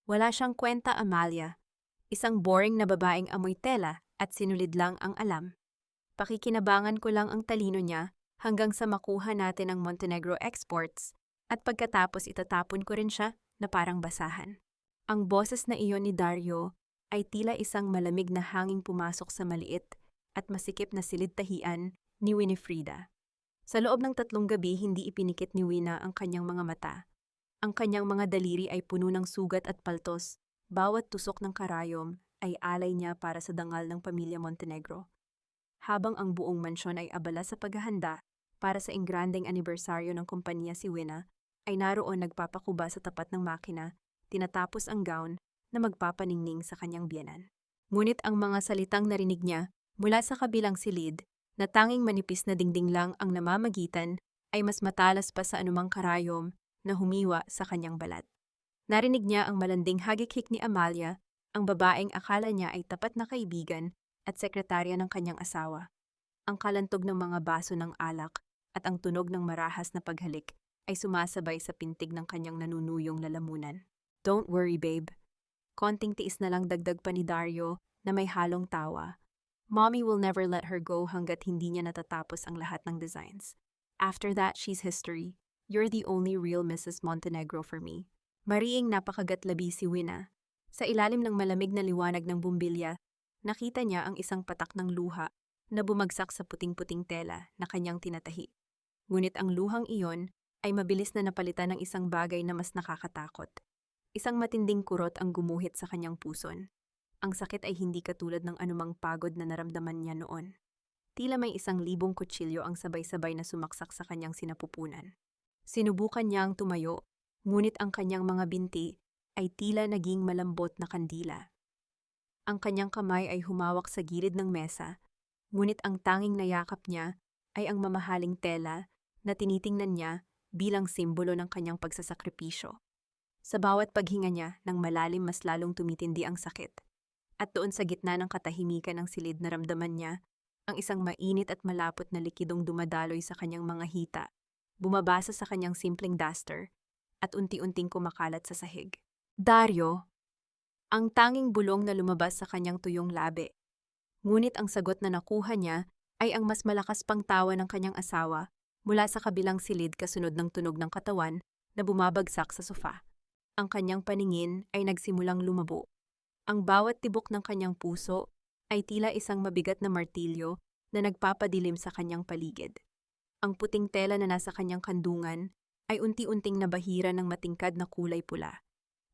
Wala siyang kwenta, Amalia. Isang boring na babaeng amoy tela at sinulid lang ang alam. Pakikinabangan ko lang ang talino niya hanggang sa makuha natin ang Montenegro exports at pagkatapos itatapon ko rin siya na parang basahan. Ang boses na iyon ni Dario ay tila isang malamig na hanging pumasok sa maliit at masikip na silid-tahian ni Winifrida. Sa loob ng 3 gabi hindi ipinikit ni Wina ang kanyang mga mata. Ang kanyang mga daliri ay puno ng sugat at paltos. Bawat tusok ng karayom ay alay niya para sa dangal ng pamilya Montenegro. Habang ang buong mansyon ay abala sa paghahanda para sa ingrandeng anibersaryo ng kumpanya, si Wina ay naroon nagpapakuba sa tapat ng makina, tinatapos ang gown na magpapaningning sa kanyang biyenan. Ngunit ang mga salitang narinig niya mula sa kabilang silid na tanging manipis na dingding lang ang namamagitan ay mas matalas pa sa anumang karayom na humiwa sa kanyang balat. Narinig niya ang malanding hagik-hik ni Amalia, ang babaeng akala niya ay tapat na kaibigan at sekretarya ng kanyang asawa. Ang kalantog ng mga baso ng alak at ang tunog ng marahas na paghalik ay sumasabay sa pintig ng kanyang nanunuyong lalamunan. "Don't worry, babe." Konting tiis na lang dagdag pa ni Dario na may halong tawa. "Mommy will never let her go hanggat hindi niya natatapos ang lahat ng designs. After that, she's history. You're the only real Mrs. Montenegro for me." Mariing napakagatlabi si Wina. Sa ilalim ng malamig na liwanag ng bumbilya, nakita niya ang isang patak ng luha na bumagsak sa puting-puting tela na kanyang tinatahi. Ngunit ang luhang iyon ay mabilis na napalitan ng isang bagay na mas nakakatakot. Isang matinding kurot ang gumuhit sa kanyang puson. Ang sakit ay hindi katulad ng anumang pagod na naramdaman niya noon. Tila may 1,000 kutsilyo ang sabay-sabay na sumaksak sa kanyang sinapupunan. Sinubukan niyang tumayo, ngunit ang kanyang mga binti ay tila naging malambot na kandila. Ang kanyang kamay ay humawak sa gilid ng mesa, ngunit ang tanging nayakap niya ay ang mamahaling tela na tinitingnan niya bilang simbolo ng kanyang pagsasakripisyo. Sa bawat paghinga niya ng malalim, mas lalong tumitindi ang sakit. At doon sa gitna ng katahimikan ng silid, naramdaman niya ang isang mainit at malapot na likidong dumadaloy sa kanyang mga hita, bumabasa sa kanyang simpleng duster, at unti-unting kumakalat sa sahig. "Dario," ang tanging bulong na lumabas sa kanyang tuyong labi. Ngunit ang sagot na nakuha niya ay ang mas malakas pang tawa ng kanyang asawa mula sa kabilang silid, kasunod ng tunog ng katawan na bumabagsak sa sofa. Ang kanyang paningin ay nagsimulang lumabo. Ang bawat tibok ng kanyang puso ay tila isang mabigat na martilyo na nagpapadilim sa kanyang paligid. Ang puting tela na nasa kanyang kandungan ay unti-unting nabahira ng matingkad na kulay pula.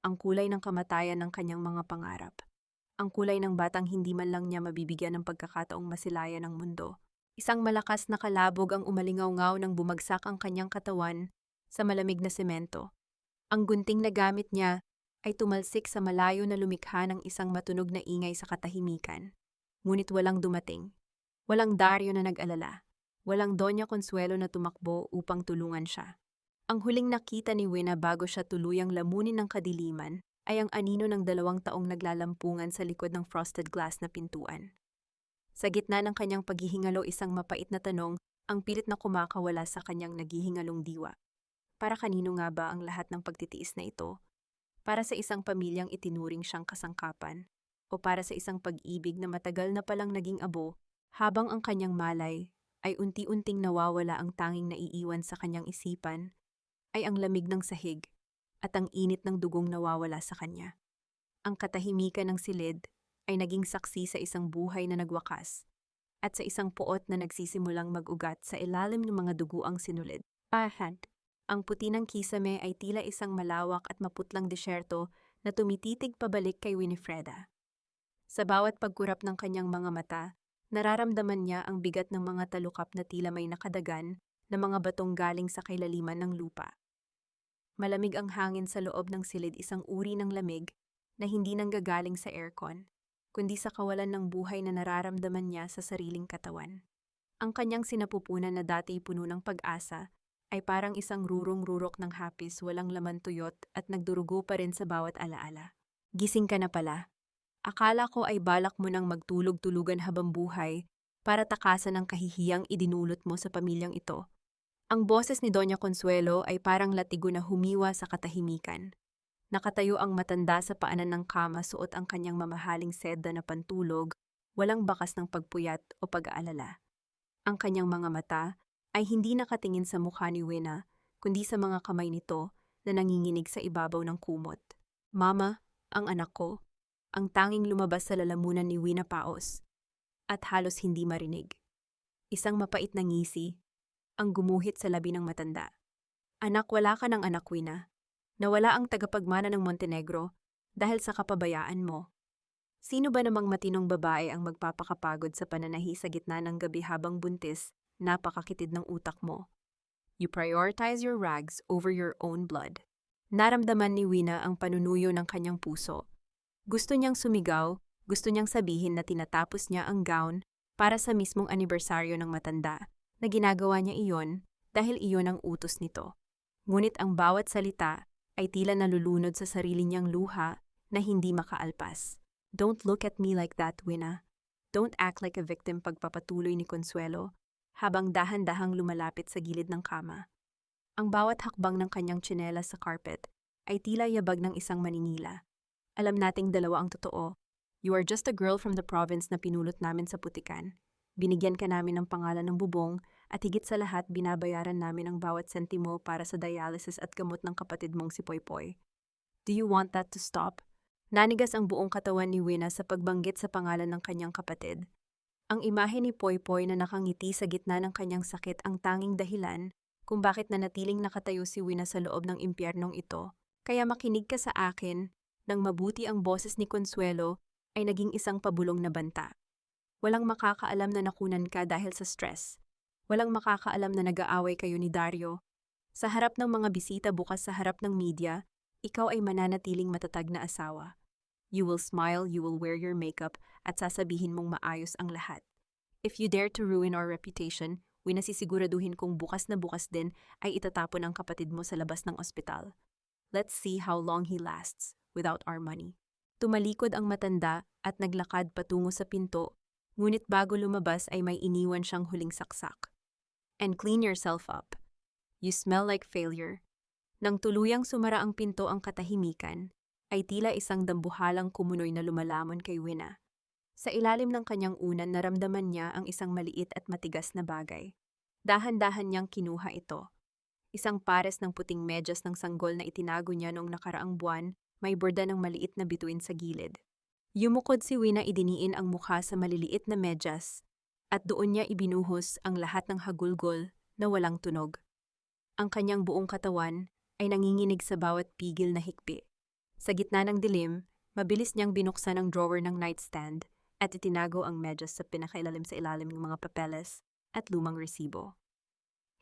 Ang kulay ng kamatayan ng kanyang mga pangarap. Ang kulay ng batang hindi man lang niya mabibigyan ng pagkakataong masilayan ng mundo. Isang malakas na kalabog ang umalingaw-ngaw nang bumagsak ang kanyang katawan sa malamig na semento. Ang gunting na gamit niya ay tumalsik sa malayo na lumikha ng isang matunog na ingay sa katahimikan. Ngunit walang dumating. Walang Dario na nag-alala. Walang Doña Consuelo na tumakbo upang tulungan siya. Ang huling nakita ni Wina bago siya tuluyang lamunin ng kadiliman ay ang anino ng 2 taong naglalampungan sa likod ng frosted glass na pintuan. Sa gitna ng kanyang paghihingalo, isang mapait na tanong ang pilit na kumakawala sa kanyang naghihingalong diwa. Para kanino nga ba ang lahat ng pagtitiis na ito? Para sa isang pamilyang itinuring siyang kasangkapan? O para sa isang pag-ibig na matagal na palang naging abo, habang ang kanyang malay ay unti-unting nawawala, ang tanging naiiwan sa kanyang isipan ay ang lamig ng sahig at ang init ng dugong nawawala sa kanya. Ang katahimikan ng silid ay naging saksi sa isang buhay na nagwakas at sa isang puot na nagsisimulang mag-ugat sa ilalim ng mga duguang sinulid. Pahad. Ang puti ng kisame ay tila isang malawak at maputlang disyerto na tumititig pabalik kay Winifreda. Sa bawat pagkurap ng kanyang mga mata, nararamdaman niya ang bigat ng mga talukap na tila may nakadagan na mga batong galing sa kailaliman ng lupa. Malamig ang hangin sa loob ng silid, isang uri ng lamig na hindi nanggagaling sa aircon, kundi sa kawalan ng buhay na nararamdaman niya sa sariling katawan. Ang kanyang sinapupunan na dati puno ng pag-asa ay parang isang rurong-rurok ng hapis, walang laman, tuyot at nagdurugo pa rin sa bawat alaala. "Gising ka na pala. Akala ko ay balak mo nang magtulog-tulugan habang buhay para takasan ang kahihiyang idinulot mo sa pamilyang ito." Ang boses ni Doña Consuelo ay parang latigo na humiwa sa katahimikan. Nakatayo ang matanda sa paanan ng kama, suot ang kanyang mamahaling seda na pantulog, walang bakas ng pagpuyat o pag-aalala. Ang kanyang mga mata ay hindi nakatingin sa mukha ni Wina, kundi sa mga kamay nito na nanginginig sa ibabaw ng kumot. Mama, ang anak ko, ang tanging lumabas sa lalamunan ni Wina Paos, at halos hindi marinig. Isang mapait na ngisi ang gumuhit sa labi ng matanda. Anak, wala ka ng anak, Wina. Nawala ang tagapagmana ng Montenegro dahil sa kapabayaan mo. Sino ba namang matinong babae ang magpapakapagod sa pananahi sa gitna ng gabi habang buntis, napakakitid ng utak mo? You prioritize your rags over your own blood. Naramdaman ni Wina ang panunuyo ng kanyang puso. Gusto niyang sumigaw, gusto niyang sabihin na tinatapos niya ang gown para sa mismong anibersaryo ng matanda, na ginagawa niya iyon dahil iyon ang utos nito. Ngunit ang bawat salita ay tila nalulunod sa sarili niyang luha na hindi makaalpas. Don't look at me like that, Wina. Don't act like a victim, pagpapatuloy ni Consuelo, habang dahan-dahang lumalapit sa gilid ng kama. Ang bawat hakbang ng kanyang tsinelas sa carpet ay tila yabag ng isang maninila. Alam nating dalawa ang totoo. You are just a girl from the province na pinulot namin sa putikan. Binigyan ka namin ng pangalan ng bubong at higit sa lahat binabayaran namin ang bawat sentimo para sa dialysis at gamot ng kapatid mong si Poypoy. Do you want that to stop? Nanigas ang buong katawan ni Wina sa pagbanggit sa pangalan ng kanyang kapatid. Ang imahe ni Poypoy na nakangiti sa gitna ng kanyang sakit ang tanging dahilan kung bakit nanatiling nakatayo si Wina sa loob ng impyernong ito. Kaya makinig ka sa akin, nang mabuti ang boses ni Consuelo ay naging isang pabulong na banta. Walang makakaalam na nakunan ka dahil sa stress. Walang makakaalam na nag-aaway kayo ni Dario. Sa harap ng mga bisita, bukas sa harap ng media, ikaw ay mananatiling matatag na asawa. You will smile, you will wear your makeup, at sasabihin mong maayos ang lahat. If you dare to ruin our reputation, winasisiguraduhin kong bukas na bukas din ay itatapon ang kapatid mo sa labas ng ospital. Let's see how long he lasts without our money. Tumalikod ang matanda at naglakad patungo sa pinto, ngunit bago lumabas ay may iniwan siyang huling saksak. And clean yourself up. You smell like failure. Nang tuluyang sumara ang pinto ang katahimikan, ay tila isang dambuhalang kumunoy na lumalamon kay Wina. Sa ilalim ng kanyang unan, naramdaman niya ang isang maliit at matigas na bagay. Dahan-dahan niyang kinuha ito. Isang pares ng puting medyas ng sanggol na itinago niya noong nakaraang buwan, may borda ng maliit na bituin sa gilid. Yumukod si Wina, idiniin ang mukha sa maliliit na medyas, at doon niya ibinuhos ang lahat ng hagulgol na walang tunog. Ang kanyang buong katawan ay nanginginig sa bawat pigil na hikbi. Sa gitna ng dilim, mabilis niyang binuksan ang drawer ng nightstand at itinago ang medyas sa pinakailalim sa ilalim ng mga papeles at lumang resibo.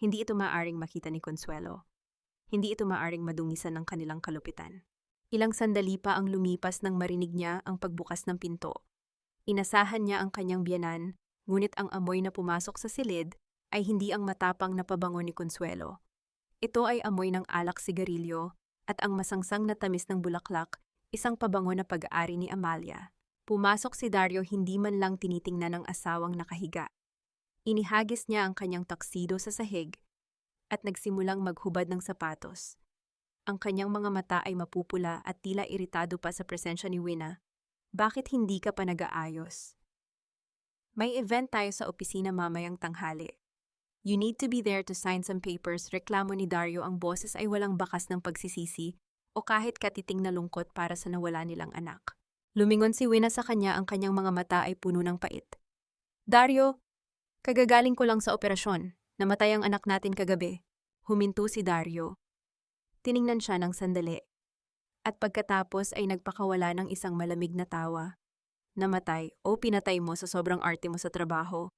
Hindi ito maaring makita ni Consuelo. Hindi ito maaring madungisan ng kanilang kalupitan. Ilang sandali pa ang lumipas nang marinig niya ang pagbukas ng pinto. Inasahan niya ang kanyang biyanan, ngunit ang amoy na pumasok sa silid ay hindi ang matapang na pabango ni Consuelo. Ito ay amoy ng alak, sigarilyo, at ang masangsang na tamis ng bulaklak, isang pabango na pag-aari ni Amalia. Pumasok si Dario, hindi man lang tinitingnan ng asawang nakahiga. Inihagis niya ang kanyang tuxedo sa sahig at nagsimulang maghubad ng sapatos. Ang kanyang mga mata ay mapupula at tila iritado pa sa presensya ni Wina. Bakit hindi ka pa nag-aayos? May event tayo sa opisina mamayang tanghali. You need to be there to sign some papers, reklamo ni Dario. Ang boses ay walang bakas ng pagsisisi o kahit katiting na lungkot para sa nawala nilang anak. Lumingon si Wina sa kanya, ang kanyang mga mata ay puno ng pait. Dario, kagagaling ko lang sa operasyon. Namatay ang anak natin kagabi. Huminto si Dario. Tiningnan siya ng sandali. At pagkatapos ay nagpakawala ng isang malamig na tawa. Namatay o pinatay mo sa sobrang arte mo sa trabaho.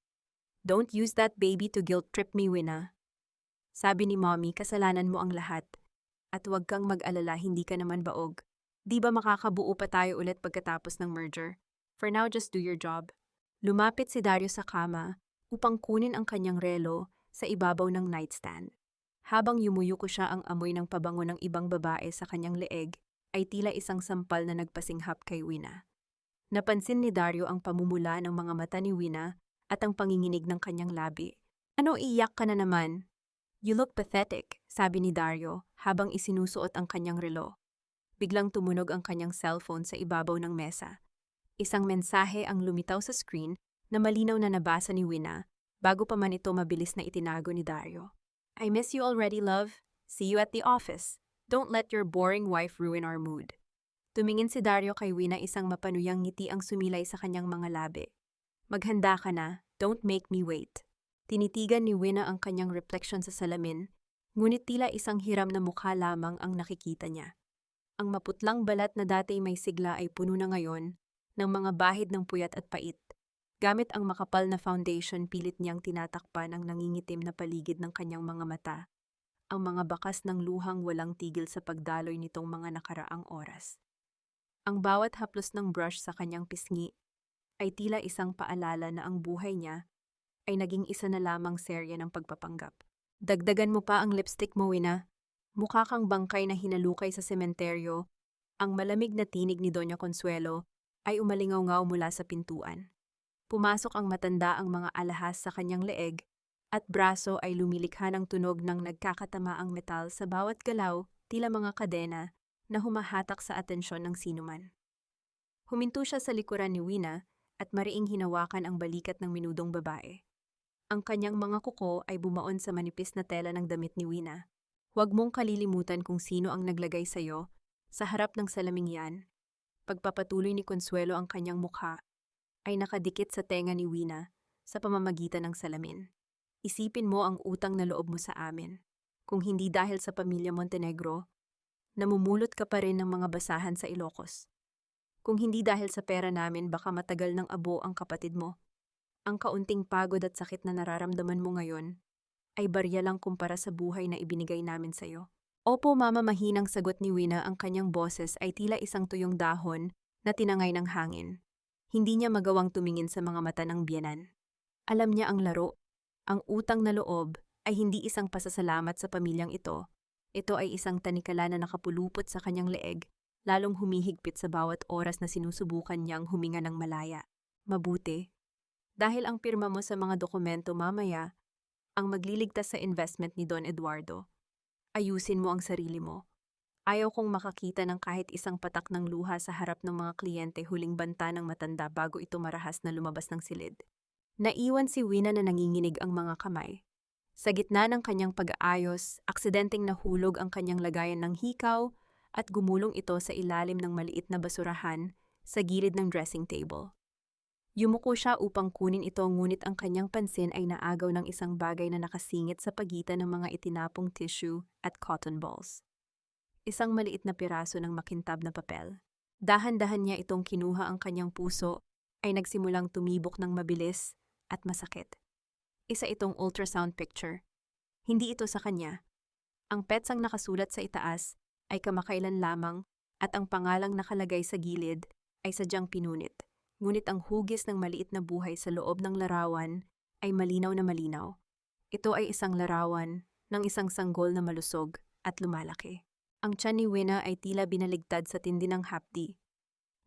Don't use that baby to guilt trip me, Wina. Sabi ni Mommy, kasalanan mo ang lahat. At huwag kang mag-alala, hindi ka naman baog. Di ba makakabuo pa tayo ulit pagkatapos ng merger? For now, just do your job. Lumapit si Dario sa kama upang kunin ang kanyang relo sa ibabaw ng nightstand. Habang yumuyuko siya, ang amoy ng pabango ng ibang babae sa kanyang leeg ay tila isang sampal na nagpasinghap kay Wina. Napansin ni Dario ang pamumula ng mga mata ni Wina at ang panginginig ng kanyang labi. Ano, iyak ka na naman? You look pathetic, sabi ni Dario habang isinusuot ang kanyang relo. Biglang tumunog ang kanyang cellphone sa ibabaw ng mesa. Isang mensahe ang lumitaw sa screen na malinaw na nabasa ni Wina bago pa man ito mabilis na itinago ni Dario. I miss you already, love. See you at the office. Don't let your boring wife ruin our mood. Tumingin si Dario kay Wina, isang mapanuyang ngiti ang sumilay sa kanyang mga labi. Maghanda ka na, don't make me wait. Tinitigan ni Wina ang kanyang refleksyon sa salamin, ngunit tila isang hiram na mukha lamang ang nakikita niya. Ang maputlang balat na dati may sigla ay puno na ngayon ng mga bahid ng puyat at pait. Gamit ang makapal na foundation, pilit niyang tinatakpan ang nangingitim na paligid ng kanyang mga mata. Ang mga bakas ng luhang walang tigil sa pagdaloy nitong mga nakaraang oras. Ang bawat haplos ng brush sa kanyang pisngi ay tila isang paalala na ang buhay niya ay naging isa na lamang serye ng pagpapanggap. Dagdagan mo pa ang lipstick mo, Wina. Mukha kang bangkay na hinalukay sa sementeryo. Ang malamig na tinig ni Doña Consuelo ay umalingaw-ngaw mula sa pintuan. Pumasok ang matanda, ang mga alahas sa kanyang leeg at braso ay lumilikha ng tunog ng nagkakatamaang metal sa bawat galaw, tila mga kadena na humahatak sa atensyon ng sinuman. Huminto siya sa likuran ni Wina at mariing hinawakan ang balikat ng minudong babae. Ang kanyang mga kuko ay bumaon sa manipis na tela ng damit ni Wina. Huwag mong kalilimutan kung sino ang naglagay sa'yo sa harap ng salaming yan. Pagpapatuloy ni Consuelo, ang kanyang mukha ay nakadikit sa tenga ni Wina sa pamamagitan ng salamin. Isipin mo ang utang na loob mo sa amin. Kung hindi dahil sa pamilya Montenegro, namumulot ka pa rin ng mga basahan sa Ilocos. Kung hindi dahil sa pera namin, baka matagal ng abo ang kapatid mo. Ang kaunting pagod at sakit na nararamdaman mo ngayon ay barya lang kumpara sa buhay na ibinigay namin sa'yo. Opo, mama, mahinang sagot ni Wina. Ang kanyang boses ay tila isang tuyong dahon na tinangay ng hangin. Hindi niya magawang tumingin sa mga mata ng biyenan. Alam niya ang laro. Ang utang na loob ay hindi isang pasasalamat sa pamilyang ito. Ito ay isang tanikala na nakapulupot sa kanyang leeg, lalong humihigpit sa bawat oras na sinusubukan niyang huminga ng malaya. Mabuti. Dahil ang pirma mo sa mga dokumento mamaya ang magliligtas sa investment ni Don Eduardo. Ayusin mo ang sarili mo. Ayaw kong makakita ng kahit isang patak ng luha sa harap ng mga kliyente, huling banta ng matanda bago ito marahas na lumabas ng silid. Naiwan si Wina na nanginginig ang mga kamay. Sa gitna ng kanyang pag-aayos, aksidenteng nahulog ang kanyang lagayan ng hikaw at gumulong ito sa ilalim ng maliit na basurahan sa gilid ng dressing table. Yumuko siya upang kunin ito, ngunit ang kanyang pansin ay naagaw ng isang bagay na nakasingit sa pagitan ng mga itinapong tissue at cotton balls. Isang maliit na piraso ng makintab na papel. Dahan-dahan niya itong kinuha, ang kanyang puso ay nagsimulang tumibok ng mabilis at masakit. Isa itong ultrasound picture. Hindi ito sa kanya. Ang petsang nakasulat sa itaas ay kamakailan lamang at ang pangalang nakalagay sa gilid ay sadyang pinunit. Ngunit ang hugis ng maliit na buhay sa loob ng larawan ay malinaw na malinaw. Ito ay isang larawan ng isang sanggol na malusog at lumalaki. Ang tiyan ni Wina ay tila binaligtad sa tindi ng hapdi.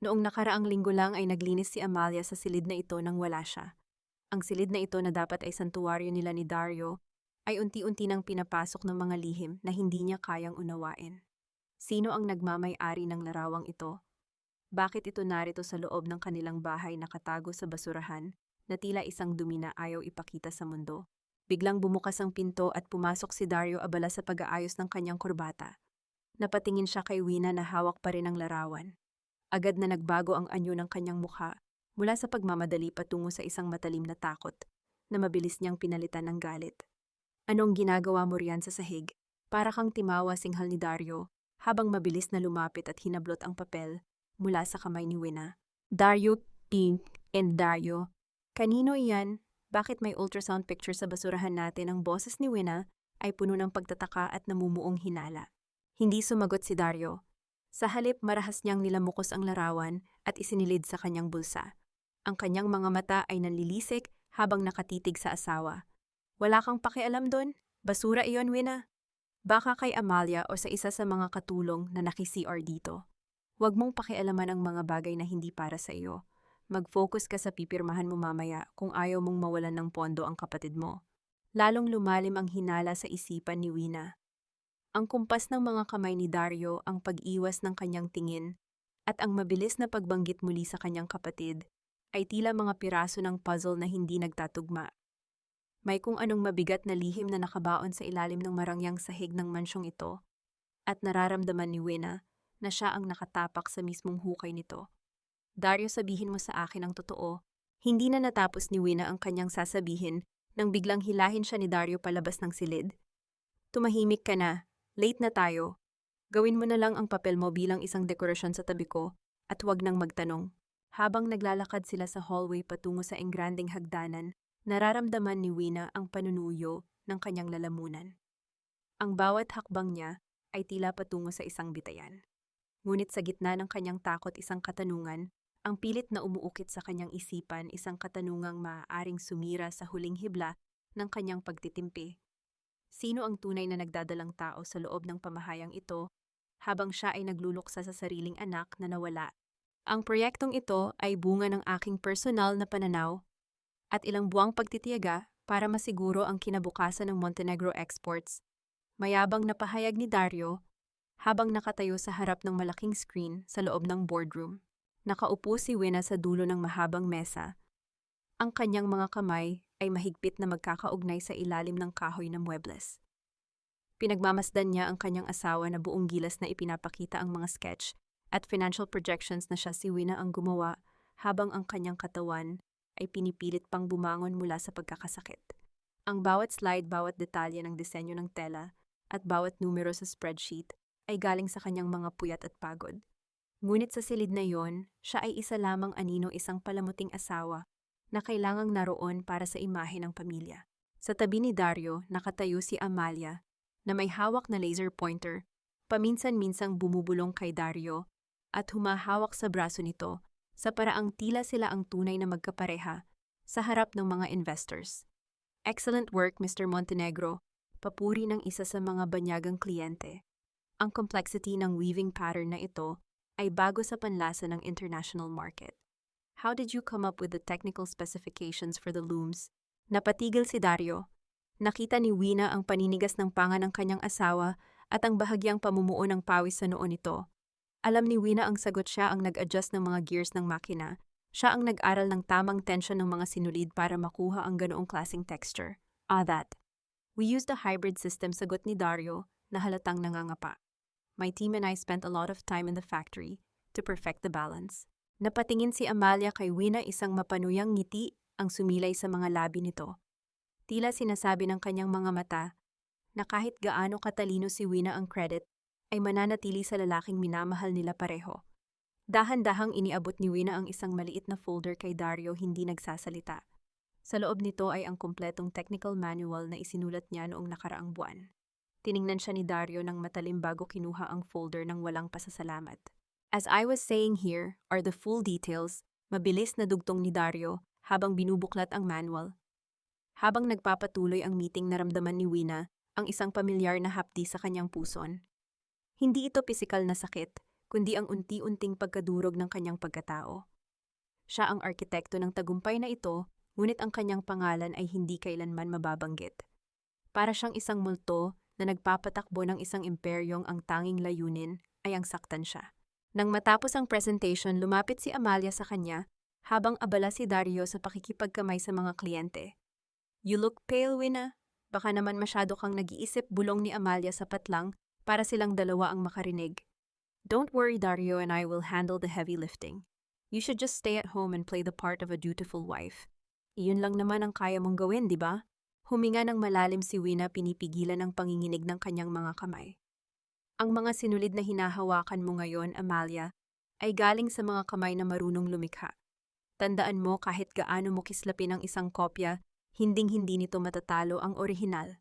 Noong nakaraang linggo lang ay naglinis si Amalia sa silid na ito nang wala siya. Ang silid na ito na dapat ay santuwaryo nila ni Dario ay unti-unti nang pinapasok ng mga lihim na hindi niya kayang unawain. Sino ang nagmamay-ari ng larawang ito? Bakit ito narito sa loob ng kanilang bahay, nakatago sa basurahan na tila isang dumi na ayaw ipakita sa mundo? Biglang bumukas ang pinto at pumasok si Dario, abala sa pag-aayos ng kanyang kurbata. Napatingin siya kay Wina na hawak pa rin ang larawan. Agad na nagbago ang anyo ng kanyang mukha mula sa pagmamadali patungo sa isang matalim na takot na mabilis niyang pinalitan ng galit. Anong ginagawa mo riyan sa sahig? Para kang timawa, singhal ni Dario habang mabilis na lumapit at hinablot ang papel mula sa kamay ni Wina. Dario, Pink, and Dario. Kanino iyan? Bakit may ultrasound picture sa basurahan natin? Ang boses ni Wina ay puno ng pagtataka at namumuong hinala. Hindi sumagot si Dario. Sa halip, marahas niyang nilamukos ang larawan at isinilid sa kanyang bulsa. Ang kanyang mga mata ay nanlilisik habang nakatitig sa asawa. Wala kang pakialam doon? Basura iyon, Wina. Baka kay Amalia o sa isa sa mga katulong na naki-CR dito. Huwag mong pakialaman ang mga bagay na hindi para sa iyo. Mag-focus ka sa pipirmahan mo mamaya kung ayaw mong mawalan ng pondo ang kapatid mo. Lalong lumalim ang hinala sa isipan ni Wina. Ang kumpas ng mga kamay ni Dario, ang pag-iwas ng kanyang tingin, at ang mabilis na pagbanggit muli sa kanyang kapatid, ay tila mga piraso ng puzzle na hindi nagtatugma. May kung anong mabigat na lihim na nakabaon sa ilalim ng marangyang sahig ng mansyong ito, at nararamdaman ni Wina na siya ang nakatapak sa mismong hukay nito. Dario, sabihin mo sa akin ang totoo. Hindi na natapos ni Wina ang kanyang sasabihin nang biglang hilahin siya ni Dario palabas ng silid. Tumahimik ka na. Late na tayo. Gawin mo na lang ang papel mo bilang isang dekorasyon sa tabi ko at huwag nang magtanong. Habang naglalakad sila sa hallway patungo sa engranding hagdanan, nararamdaman ni Wina ang panunuyo ng kanyang lalamunan. Ang bawat hakbang niya ay tila patungo sa isang bitayan. Ngunit sa gitna ng kanyang takot, isang katanungan, ang pilit na umuukit sa kanyang isipan, isang katanungang maaaring sumira sa huling hibla ng kanyang pagtitimpi. Sino ang tunay na nagdadalang tao sa loob ng pamahayang ito habang siya ay nagluluksa sa sariling anak na nawala? Ang proyektong ito ay bunga ng aking personal na pananaw at ilang buwang pagtitiyaga para masiguro ang kinabukasan ng Montenegro Exports. Mayabang na pahayag ni Dario habang nakatayo sa harap ng malaking screen sa loob ng boardroom. Nakaupo si Wina sa dulo ng mahabang mesa. Ang kanyang mga kamay ay mahigpit na magkakaugnay sa ilalim ng kahoy na muebles. Pinagmamasdan niya ang kanyang asawa na buong gilas na ipinapakita ang mga sketch at financial projections na siya si Wina ang gumawa habang ang kanyang katawan ay pinipilit pang bumangon mula sa pagkakasakit. Ang bawat slide, bawat detalye ng disenyo ng tela at bawat numero sa spreadsheet ay galing sa kanyang mga puyat at pagod. Ngunit sa silid na yon, siya ay isa lamang anino, isang palamuting asawa na kailangang naroon para sa imahe ng pamilya. Sa tabi ni Dario, nakatayo si Amalia na may hawak na laser pointer, paminsan-minsang bumubulong kay Dario at humahawak sa braso nito sa paraang tila sila ang tunay na magkapareha sa harap ng mga investors. Excellent work, Mr. Montenegro, papuri ng isa sa mga banyagang kliyente. Ang complexity ng weaving pattern na ito ay bago sa panlasa ng international market. How did you come up with the technical specifications for the looms? Napatigil si Dario. Nakita ni Wina ang paninigas ng panga ng kanyang asawa at ang bahagyang pamumuo ng pawis sa noo nito. Alam ni Wina ang sagot, siya ang nag-adjust ng mga gears ng makina. Siya ang nag-aral ng tamang tension ng mga sinulid para makuha ang ganoong klaseng texture. That. We used a hybrid system, sagot ni Dario na halatang nangangapa. My team and I spent a lot of time in the factory to perfect the balance. Napatingin si Amalia kay Wina, isang mapanuyang ngiti ang sumilay sa mga labi nito. Tila sinasabi ng kanyang mga mata na kahit gaano katalino si Wina, ang credit ay mananatili sa lalaking minamahal nila pareho. Dahan-dahang iniabot ni Wina ang isang maliit na folder kay Dario, hindi nagsasalita. Sa loob nito ay ang kumpletong technical manual na isinulat niya noong nakaraang buwan. Tiningnan siya ni Dario ng matalim bago kinuha ang folder ng walang pasasalamat. As I was saying, here are the full details, mabilis na dugtong ni Dario habang binubuklat ang manual. Habang nagpapatuloy ang meeting, naramdaman ni Wina ang isang pamilyar na hapdi sa kanyang puson. Hindi ito pisikal na sakit, kundi ang unti-unting pagkadurog ng kanyang pagkatao. Siya ang arkitekto ng tagumpay na ito, ngunit ang kanyang pangalan ay hindi kailanman mababanggit. Para siyang isang multo na nagpapatakbo ng isang imperyong ang tanging layunin ay ang saktan siya. Nang matapos ang presentation, lumapit si Amalia sa kanya habang abala si Dario sa pakikipagkamay sa mga kliyente. You look pale, Wina. Baka naman masyado kang nag-iisip, bulong ni Amalia sapat lang para silang dalawa ang makarinig. Don't worry, Dario and I will handle the heavy lifting. You should just stay at home and play the part of a dutiful wife. Iyon lang naman ang kaya mong gawin, di ba? Huminga ng malalim si Wina, pinipigilan ang panginginig ng kanyang mga kamay. Ang mga sinulid na hinahawakan mo ngayon, Amalia, ay galing sa mga kamay na marunong lumikha. Tandaan mo, kahit gaano mo kislapin ang isang kopya, hinding-hindi nito matatalo ang orihinal.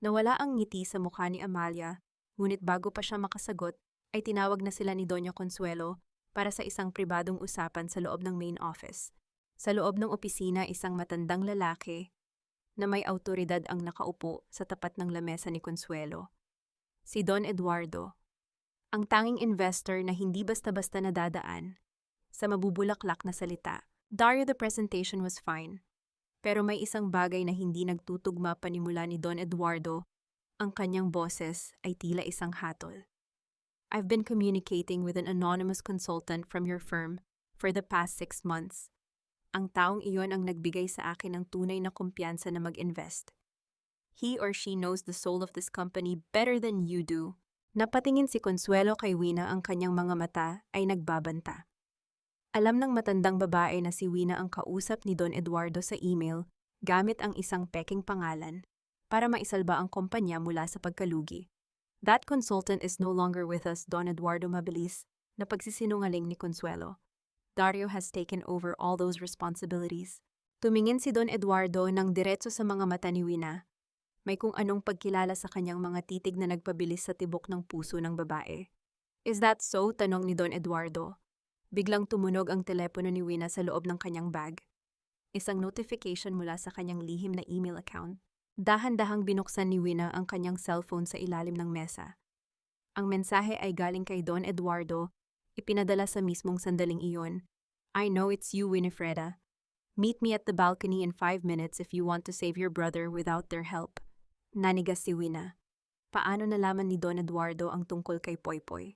Nawala ang ngiti sa mukha ni Amalia, ngunit bago pa siya makasagot, ay tinawag na sila ni Doña Consuelo para sa isang pribadong usapan sa loob ng main office. Sa loob ng opisina, isang matandang lalaki na may awtoridad ang nakaupo sa tapat ng lamesa ni Consuelo. Si Don Eduardo, ang tanging investor na hindi basta-basta nadadaan sa mabubulaklak na salita. Dario, the presentation was fine. Pero may isang bagay na hindi nagtutugma. Panimula ni Don Eduardo Ang kanyang boses ay tila isang hatol. I've been communicating with an anonymous consultant from your firm for the past 6 months. Ang taong iyon ang nagbigay sa akin ng tunay na kumpiyansa na mag-invest. He or she knows the soul of this company better than you do. Napatingin si Consuelo kay Wina, ang kanyang mga mata ay nagbabanta. Alam ng matandang babae na si Wina ang kausap ni Don Eduardo sa email gamit ang isang peking pangalan para maisalba ang kumpanya mula sa pagkalugi. That consultant is no longer with us, Don Eduardo, mabilis na pagsisinungaling ni Consuelo. Dario has taken over all those responsibilities. Tumingin si Don Eduardo ng diretso sa mga mata ni Wina. May kung anong pagkilala sa kanyang mga titig na nagpabilis sa tibok ng puso ng babae. Is that so? Tanong ni Don Eduardo. Biglang tumunog ang telepono ni Wina sa loob ng kanyang bag. Isang notification mula sa kanyang lihim na email account. Dahan-dahang binuksan ni Wina ang kanyang cellphone sa ilalim ng mesa. Ang mensahe ay galing kay Don Eduardo, ipinadala sa mismong sandaling iyon. I know it's you, Winifreda. Meet me at the balcony in 5 minutes if you want to save your brother without their help. Nanigas si Wina. Paano nalaman ni Don Eduardo ang tungkol kay Poypoy?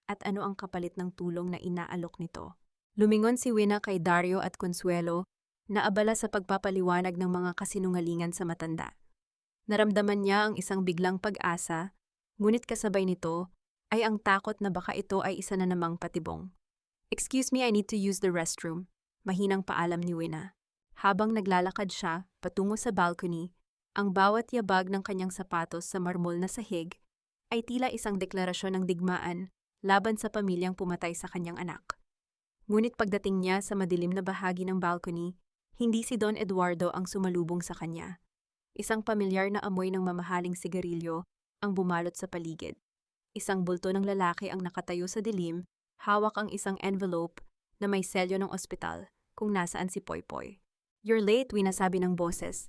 At ano ang kapalit ng tulong na inaalok nito? Lumingon si Wina kay Dario at Consuelo, na abala sa pagpapaliwanag ng mga kasinungalingan sa matanda. Naramdaman niya ang isang biglang pag-asa, ngunit kasabay nito ay ang takot na baka ito ay isa na namang patibong. Excuse me, I need to use the restroom. Mahinang paalam ni Wina. Habang naglalakad siya patungo sa balcony, ang bawat yabag ng kanyang sapatos sa marmol na sahig ay tila isang deklarasyon ng digmaan laban sa pamilyang pumatay sa kanyang anak. Ngunit pagdating niya sa madilim na bahagi ng balcony, hindi si Don Eduardo ang sumalubong sa kanya. Isang pamilyar na amoy ng mamahaling sigarilyo ang bumalot sa paligid. Isang bulto ng lalaki ang nakatayo sa dilim, hawak ang isang envelope na may selyo ng ospital kung nasaan si Poypoy. You're late, Wina, sabi ng boses.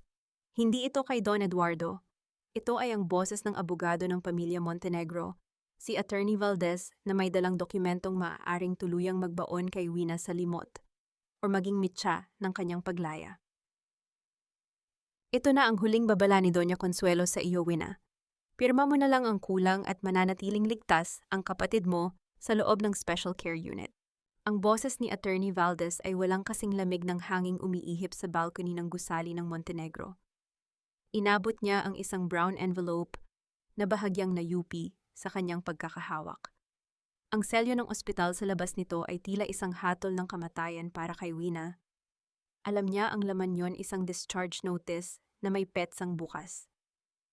Hindi ito kay Don Eduardo. Ito ay ang boses ng abogado ng pamilya Montenegro, si Attorney Valdez, na may dalang dokumentong maaaring tuluyang magbaon kay Wina sa limot o maging mitya ng kanyang paglaya. Ito na ang huling babala ni Doña Consuelo sa iyo, Wina. Pirma mo na lang ang kulang at mananatiling ligtas ang kapatid mo sa loob ng special care unit. Ang boses ni Attorney Valdez ay walang kasing lamig ng hanging umiihip sa balcony ng gusali ng Montenegro. Inabot niya ang isang brown envelope na bahagyang nayupi sa kanyang pagkakahawak. Ang selyo ng ospital sa labas nito ay tila isang hatol ng kamatayan para kay Wina. Alam niya ang laman yon, isang discharge notice na may petsang bukas.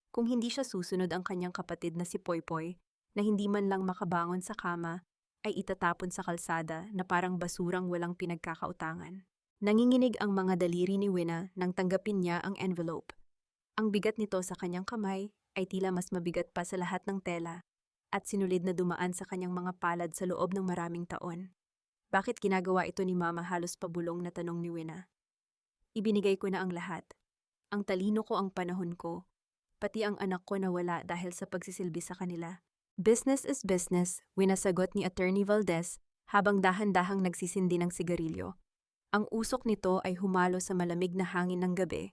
Kung hindi siya susunod, ang kanyang kapatid na si Poypoy, na hindi man lang makabangon sa kama, ay itatapon sa kalsada na parang basurang walang pinagkakautangan. Nanginginig ang mga daliri ni Wina nang tanggapin niya ang envelope. Ang bigat nito sa kanyang kamay ay tila mas mabigat pa sa lahat ng tela at sinulid na dumaan sa kanyang mga palad sa loob ng maraming taon. Bakit ginagawa ito ni Mama? Halos pabulong na tanong ni Wina. Ibinigay ko na ang lahat. Ang talino ko, ang panahon ko, pati ang anak ko nawala dahil sa pagsisilbi sa kanila. Business is business, winasagot ni Attorney Valdez habang dahan-dahang nagsisindi ng sigarilyo. Ang usok nito ay humalo sa malamig na hangin ng gabi.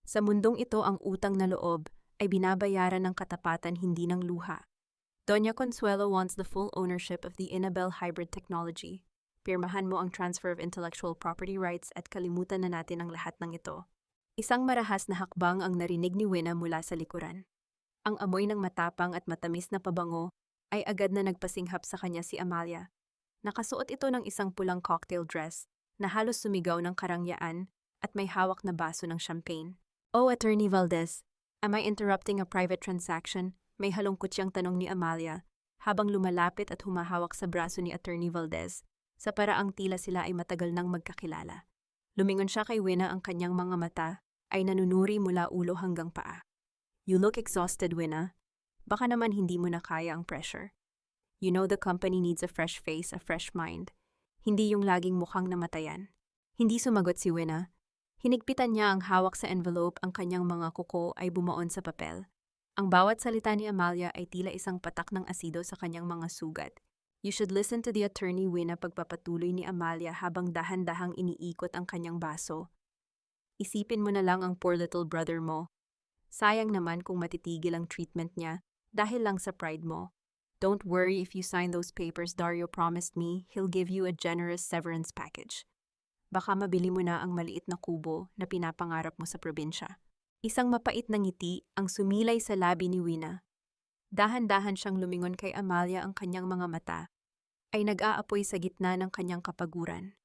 Sa mundong ito, ang utang na loob ay binabayaran ng katapatan, hindi ng luha. Doña Consuelo wants the full ownership of the Inabel hybrid technology. Pirmahan mo ang transfer of intellectual property rights at kalimutan na natin ang lahat ng ito. Isang marahas na hakbang ang narinig ni Wina mula sa likuran. Ang amoy ng matapang at matamis na pabango ay agad na nagpasinghap sa kanya si Amalia. Nakasuot ito ng isang pulang cocktail dress na halos sumigaw ng karangyaan at may hawak na baso ng champagne. Oh, Attorney Valdez, am I interrupting a private transaction? May halongkot siyang tanong ni Amalia habang lumalapit at humahawak sa braso ni Attorney Valdez sa paraang tila sila ay matagal nang magkakilala. Lumingon siya kay Wina, ang kanyang mga mata ay nanunuri mula ulo hanggang paa. You look exhausted, Wina. Baka naman hindi mo na kaya ang pressure. You know the company needs a fresh face, a fresh mind. Hindi yung laging mukhang namatayan. Hindi sumagot si Wina. Hinigpitan niya ang hawak sa envelope, ang kanyang mga kuko ay bumaon sa papel. Ang bawat salita ni Amalia ay tila isang patak ng asido sa kanyang mga sugat. You should listen to the attorney, Wina, pagpapatuloy ni Amalia habang dahan-dahang iniikot ang kanyang baso. Isipin mo na lang ang poor little brother mo. Sayang naman kung matitigil ang treatment niya dahil lang sa pride mo. Don't worry if you sign those papers. Dario promised me he'll give you a generous severance package. Baka mabili mo na ang maliit na kubo na pinapangarap mo sa probinsya. Isang mapait na ngiti ang sumilay sa labi ni Wina. Dahan-dahan siyang lumingon kay Amalia, ang kanyang mga mata ay nag-aapoy sa gitna ng kanyang kapaguran.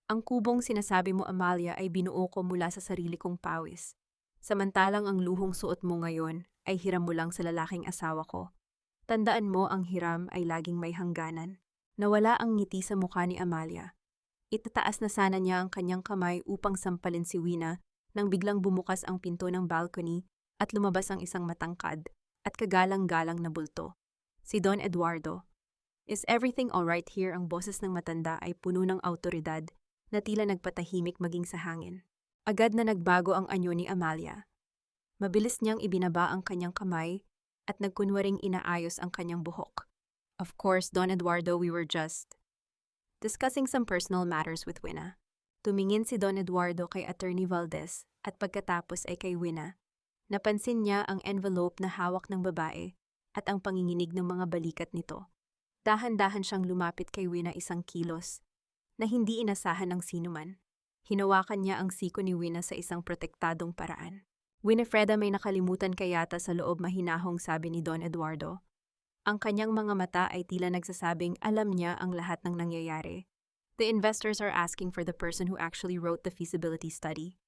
Ang kubong sinasabi mo, Amalia, ay binuo ko mula sa sarili kong pawis. Samantalang ang luhong suot mo ngayon ay hiram mo lang sa lalaking asawa ko. Tandaan mo, ang hiram ay laging may hangganan. Nawala ang ngiti sa mukha ni Amalia. Itataas na sana niya ang kanyang kamay upang sampalin si Wina nang biglang bumukas ang pinto ng balcony at lumabas ang isang matangkad at kagalang-galang na bulto. Si Don Eduardo. Is everything alright here? Ang boses ng matanda ay puno ng awtoridad na tila nagpatahimik maging sa hangin. Agad na nagbago ang anyo ni Amalia. Mabilis niyang ibinaba ang kanyang kamay at nagkunwaring inaayos ang kanyang buhok. Of course, Don Eduardo, we were just discussing some personal matters with Wina. Tumingin si Don Eduardo kay Attorney Valdez at pagkatapos ay kay Wina. Napansin niya ang envelope na hawak ng babae at ang panginginig ng mga balikat nito. Dahan-dahan siyang lumapit kay Wina, isang kilos na hindi inasahan ng sinuman. Hinawakan niya ang siko ni Wina sa isang protektadong paraan. Winifreda, may nakalimutan ka yata sa loob, mahinahong sabi ni Don Eduardo. Ang kanyang mga mata ay tila nagsasabing alam niya ang lahat ng nangyayari. The investors are asking for the person who actually wrote the feasibility study.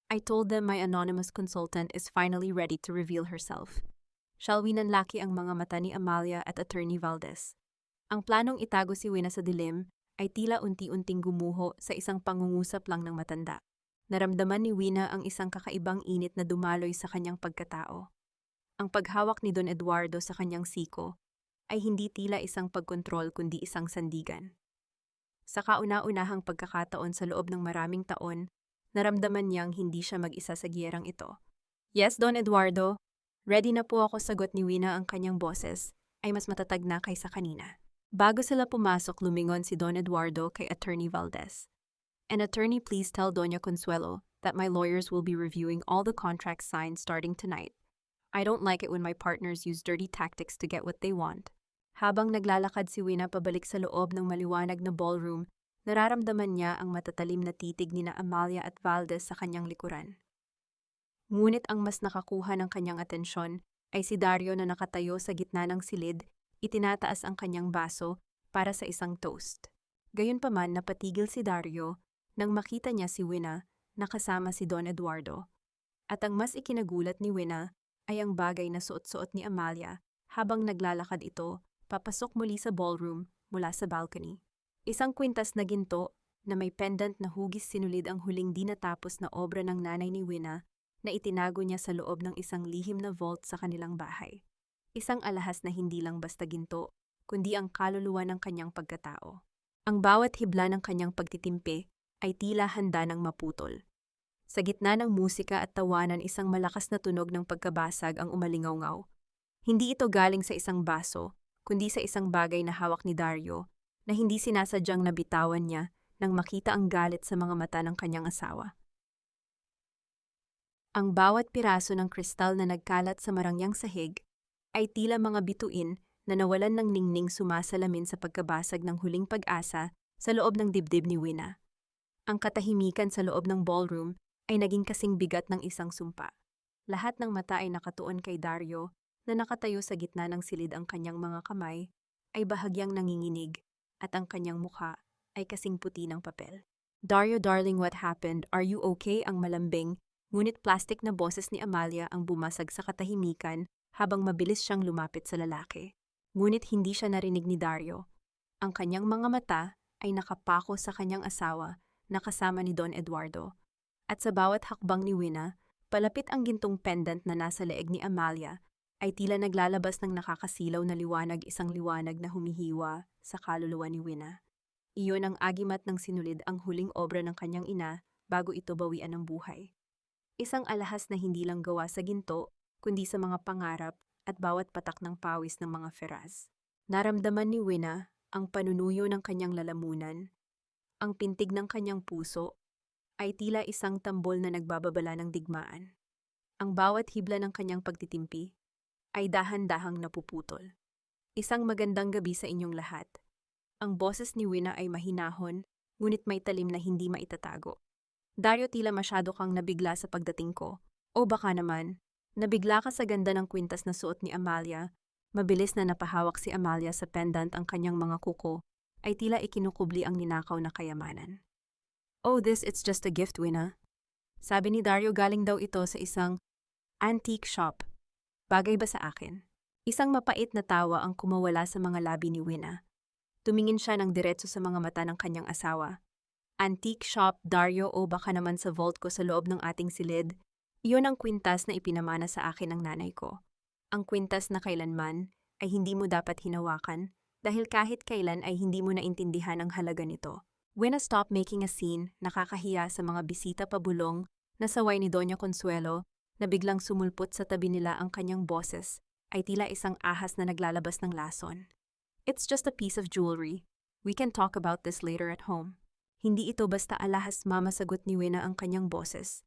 I told them my anonymous consultant is finally ready to reveal herself. Shall we? Nanlaki ang mga mata ni Amalia at Attorney Valdez. Ang planong itago si Wina sa dilim ay tila unti-unting gumuho sa isang pangungusap lang ng matanda. Naramdaman ni Wina ang isang kakaibang init na dumaloy sa kanyang pagkatao. Ang paghawak ni Don Eduardo sa kanyang siko ay hindi tila isang pagkontrol kundi isang sandigan. Sa kauna-unahang pagkakataon sa loob ng maraming taon, naramdaman niyang hindi siya mag-isa sa giyerang ito. Yes, Don Eduardo. Ready na po ako, sagot ni Wina, ang kanyang boses ay mas matatag na kaysa kanina. Bago sila pumasok, lumingon si Don Eduardo kay Attorney Valdez. And attorney, please tell Doña Consuelo that my lawyers will be reviewing all the contracts signed starting tonight. I don't like it when my partners use dirty tactics to get what they want. Habang naglalakad si Wina pabalik sa loob ng maliwanag na ballroom, nararamdaman niya ang matatalim na titig ni na Amalia at Valdez sa kanyang likuran. Ngunit ang mas nakakuha ng kanyang atensyon ay si Dario na nakatayo sa gitna ng silid, itinataas ang kanyang baso para sa isang toast. Gayunpaman, napatigil si Dario nang makita niya si Wina na kasama si Don Eduardo. At ang mas ikinagulat ni Wina ay ang bagay na suot-suot ni Amalia habang naglalakad ito papasok muli sa ballroom mula sa balcony. Isang kwintas na ginto na may pendant na hugis sinulid ang huling di natapos na obra ng nanay ni Wina na itinago niya sa loob ng isang lihim na vault sa kanilang bahay. Isang alahas na hindi lang basta ginto, kundi ang kaluluwa ng kanyang pagkatao. Ang bawat hibla ng kanyang pagtitimpi ay tila handa ng maputol. Sa gitna ng musika at tawanan, isang malakas na tunog ng pagkabasag ang umalingaw-ngaw. Hindi ito galing sa isang baso, kundi sa isang bagay na hawak ni Dario na hindi sinasadyang nabitawan niya nang makita ang galit sa mga mata ng kanyang asawa. Ang bawat piraso ng kristal na nagkalat sa marangyang sahig ay tila mga bituin na nawalan ng ningning, sumasalamin sa pagkabasag ng huling pag-asa sa loob ng dibdib ni Wina. Ang katahimikan sa loob ng ballroom ay naging kasing bigat ng isang sumpa. Lahat ng mata ay nakatuon kay Dario na nakatayo sa gitna ng silid. Ang kanyang mga kamay ay bahagyang nanginginig at ang kanyang mukha ay kasing puti ng papel. Dario, darling, what happened? Are you okay? Ang malambing, ngunit plastic na boses ni Amalia ang bumasag sa katahimikan habang mabilis siyang lumapit sa lalaki. Ngunit hindi siya narinig ni Dario. Ang kanyang mga mata ay nakapako sa kanyang asawa na kasama ni Don Eduardo. At sa bawat hakbang ni Wina, palapit ang gintong pendant na nasa leeg ni Amalia ay tila naglalabas ng nakakasilaw na liwanag, isang liwanag na humihiwa sa kaluluwa ni Wina. Iyon ang agimat ng sinulid ang huling obra ng kanyang ina bago ito bawian ng buhay. Isang alahas na hindi lang gawa sa ginto, kundi sa mga pangarap at bawat patak ng pawis ng mga Ferraz. Naramdaman ni Wina ang panunuyo ng kanyang lalamunan. Ang pintig ng kanyang puso ay tila isang tambol na nagbababala ng digmaan. Ang bawat hibla ng kanyang pagtitimpi ay dahan-dahang napuputol. Isang magandang gabi sa inyong lahat. Ang boses ni Wina ay mahinahon, ngunit may talim na hindi maitatago. Dario, tila masyado kang nabigla sa pagdating ko. O baka naman, nabigla ka sa ganda ng kwintas na suot ni Amalia. Mabilis na napahawak si Amalia sa pendant ang kanyang mga kuko, ay tila ikinukubli ang ninakaw na kayamanan. Oh, it's just a gift, Wina. Sabi ni Dario, galing daw ito sa isang antique shop. Bagay ba sa akin? Isang mapait na tawa ang kumawala sa mga labi ni Wina. Tumingin siya ng diretso sa mga mata ng kanyang asawa. Antique shop, Dario, o baka naman sa vault ko sa loob ng ating silid? Iyon ang kwintas na ipinamana sa akin ng nanay ko. Ang kwintas na kailanman ay hindi mo dapat hinawakan dahil kahit kailan ay hindi mo naintindihan ang halaga nito. Wina, stop making a scene, nakakahiya sa mga bisita pabulong na saway ni Doña Consuelo na biglang sumulpot sa tabi nila ang kanyang boses ay tila isang ahas na naglalabas ng lason. It's just a piece of jewelry. We can talk about this later at home. Hindi ito basta alahas, mama, sagot ni Wina. Ang kanyang boses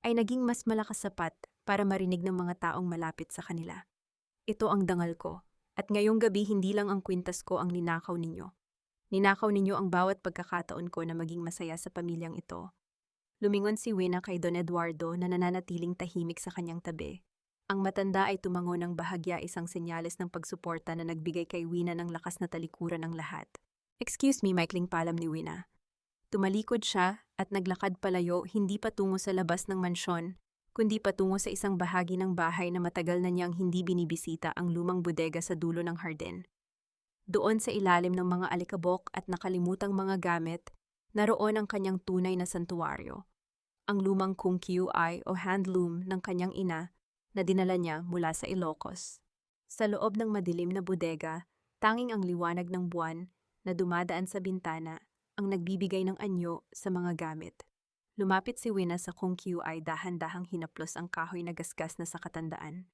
ay naging mas malakas sapat para marinig ng mga taong malapit sa kanila. Ito ang dangal ko, at ngayong gabi hindi lang ang kwintas ko ang ninakaw ninyo. Ninakaw ninyo ang bawat pagkakataon ko na maging masaya sa pamilyang ito. Lumingon si Wina kay Don Eduardo na nananatiling tahimik sa kanyang tabi. Ang matanda ay tumango ng bahagya, isang senyales ng pagsuporta na nagbigay kay Wina ng lakas na talikuran ng lahat. Excuse me, maikling palam ni Wina. Tumalikod siya at naglakad palayo, hindi patungo sa labas ng mansyon, kundi patungo sa isang bahagi ng bahay na matagal na niyang hindi binibisita, ang lumang bodega sa dulo ng hardin. Doon sa ilalim ng mga alikabok at nakalimutang mga gamit, naroon ang kanyang tunay na santuwaryo. Ang lumang kungkyuay o handloom ng kanyang ina na dinala niya mula sa Ilocos. Sa loob ng madilim na bodega, tanging ang liwanag ng buwan na dumadaan sa bintana ang nagbibigay ng anyo sa mga gamit. Lumapit si Wina sa kungkyuay, dahan-dahang hinaplos ang kahoy na gasgas na sa katandaan.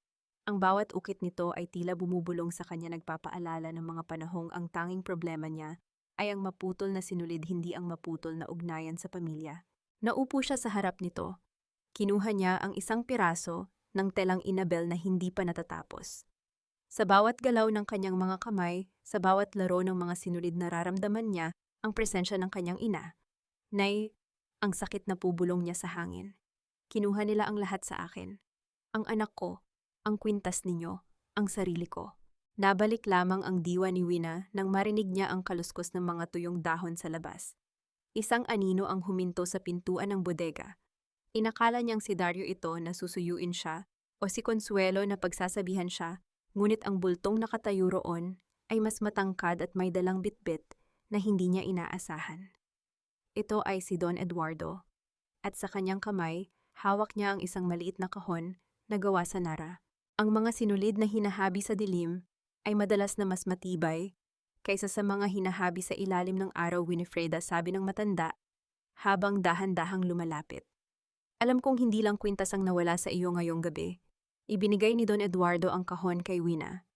Ang bawat ukit nito ay tila bumubulong sa kanya, nagpapaalala ng mga panahong ang tanging problema niya ay ang maputol na sinulid, hindi ang maputol na ugnayan sa pamilya. Naupo siya sa harap nito. Kinuha niya ang isang piraso ng telang inabel na hindi pa natatapos. Sa bawat galaw ng kanyang mga kamay, sa bawat laro ng mga sinulid, nararamdaman niya ang presensya ng kanyang ina. Nay, ang sakit na pubulong niya sa hangin. Kinuha nila ang lahat sa akin. Ang anak ko, ang kwintas ninyo, ang sarili ko. Nabalik lamang ang diwa ni Wina nang marinig niya ang kaluskos ng mga tuyong dahon sa labas. Isang anino ang huminto sa pintuan ng bodega. Inakala niyang si Dario ito na susuyuin siya o si Consuelo na pagsasabihan siya, ngunit ang bultong nakatayo roon ay mas matangkad at may dalang bitbit na hindi niya inaasahan. Ito ay si Don Eduardo, at sa kanyang kamay, hawak niya ang isang maliit na kahon na gawa sa nara. Ang mga sinulid na hinahabi sa dilim ay madalas na mas matibay kaysa sa mga hinahabi sa ilalim ng araw, Winifreda, sabi ng matanda, habang dahan-dahang lumalapit. Alam kong hindi lang kwintas ang nawala sa iyo ngayong gabi. Ibinigay ni Don Eduardo ang kahon kay Wina.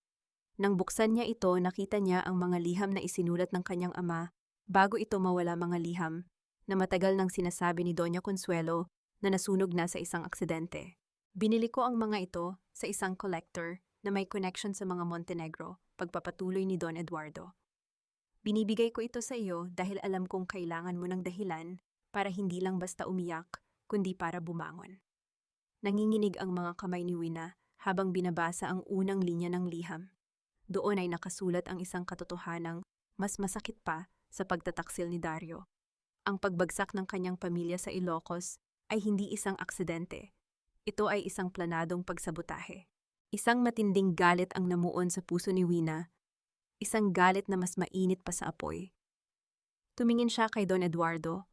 Nang buksan niya ito, nakita niya ang mga liham na isinulat ng kanyang ama bago ito mawala, mga liham na matagal nang sinasabi ni Doña Consuelo na nasunog na sa isang aksidente. Binili ko ang mga ito sa isang collector na may connection sa mga Montenegro, pagpapatuloy ni Don Eduardo. Binibigay ko ito sa iyo dahil alam kong kailangan mo ng dahilan para hindi lang basta umiyak, kundi para bumangon. Nanginginig ang mga kamay ni Wina habang binabasa ang unang linya ng liham. Doon ay nakasulat ang isang katotohanang mas masakit pa sa pagtataksil ni Dario. Ang pagbagsak ng kanyang pamilya sa Ilocos ay hindi isang aksidente. Ito ay isang planadong pagsabotahe. Isang matinding galit ang namuon sa puso ni Wina, isang galit na mas mainit pa sa apoy. Tumingin siya kay Don Eduardo.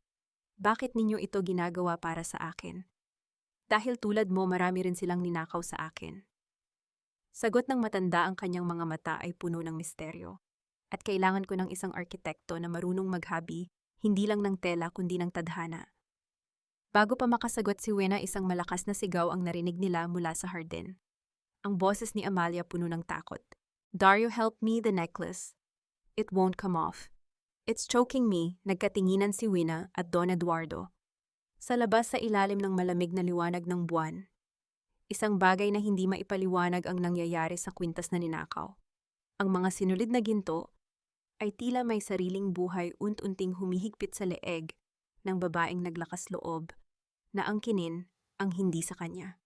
Bakit ninyo ito ginagawa para sa akin? Dahil tulad mo, marami rin silang ninakaw sa akin. Sagot ng matanda, ang kanyang mga mata ay puno ng misteryo. At kailangan ko ng isang arkitekto na marunong maghabi, hindi lang ng tela kundi ng tadhana. Bago pa makasagot si Wina, isang malakas na sigaw ang narinig nila mula sa hardin. Ang boses ni Amalia puno ng takot. Dario, help me, the necklace. It won't come off. It's choking me. Nagkatinginan si Wina at Don Eduardo. Sa labas, sa ilalim ng malamig na liwanag ng buwan, Isang bagay na hindi maipaliwanag ang nangyayari sa kwintas na ninakaw. Ang mga sinulid na ginto ay tila may sariling buhay unti-unting humihigpit sa leeg ng babaeng naglakas loob na angkinin ang hindi sa kanya.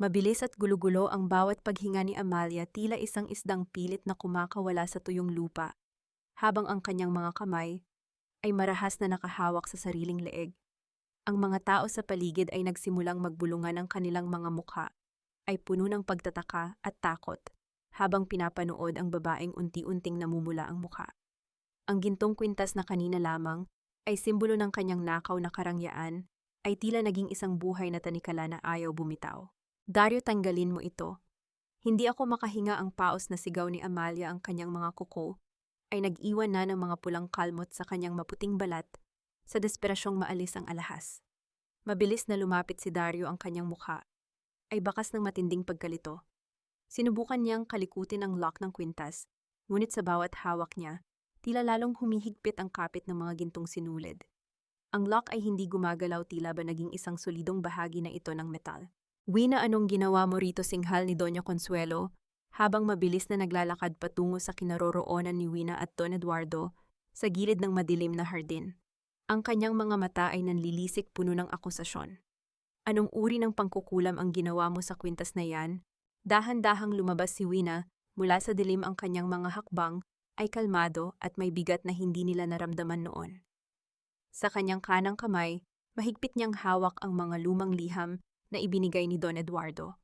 Mabilis at gulo-gulo ang bawat paghinga ni Amalia, tila isang isdang pilit na kumakawala sa tuyong lupa, habang ang kanyang mga kamay ay marahas na nakahawak sa sariling leeg. Ang mga tao sa paligid ay nagsimulang magbulungan, ang kanilang mga mukha ay puno ng pagtataka at takot, habang pinapanood ang babaeng unti-unting namumula ang mukha. Ang gintong kwintas na kanina lamang ay simbolo ng kanyang nakaw na karangyaan, ay tila naging isang buhay na tanikala na ayaw bumitaw. Dario, tanggalin mo ito. Hindi ako makahinga. Ang paos na sigaw ni Amalia, ang kanyang mga kuko ay nag-iwan na ng mga pulang kalmot sa kanyang maputing balat sa desperasyong maalis ang alahas. Mabilis na lumapit si Dario, ang kanyang mukha ay bakas ng matinding pagkalito. Sinubukan niyang kalikutin ang lock ng kwintas, ngunit sa bawat hawak niya, tila lalong humihigpit ang kapit ng mga gintong sinulid. Ang lock ay hindi gumagalaw, tila ba naging isang solidong bahagi na ito ng metal. Wina, anong ginawa mo rito? Singhal ni Doña Consuelo, habang mabilis na naglalakad patungo sa kinaroroonan ni Wina at Don Eduardo sa gilid ng madilim na hardin. Ang kanyang mga mata ay nanlilisik, puno ng akusasyon. Anong uri ng pangkukulam ang ginawa mo sa kwintas na yan? Dahan-dahang lumabas si Wina mula sa dilim. Ang kanyang mga hakbang ay kalmado at may bigat na hindi nila naramdaman noon. Sa kanyang kanang kamay, mahigpit niyang hawak ang mga lumang liham na ibinigay ni Don Eduardo.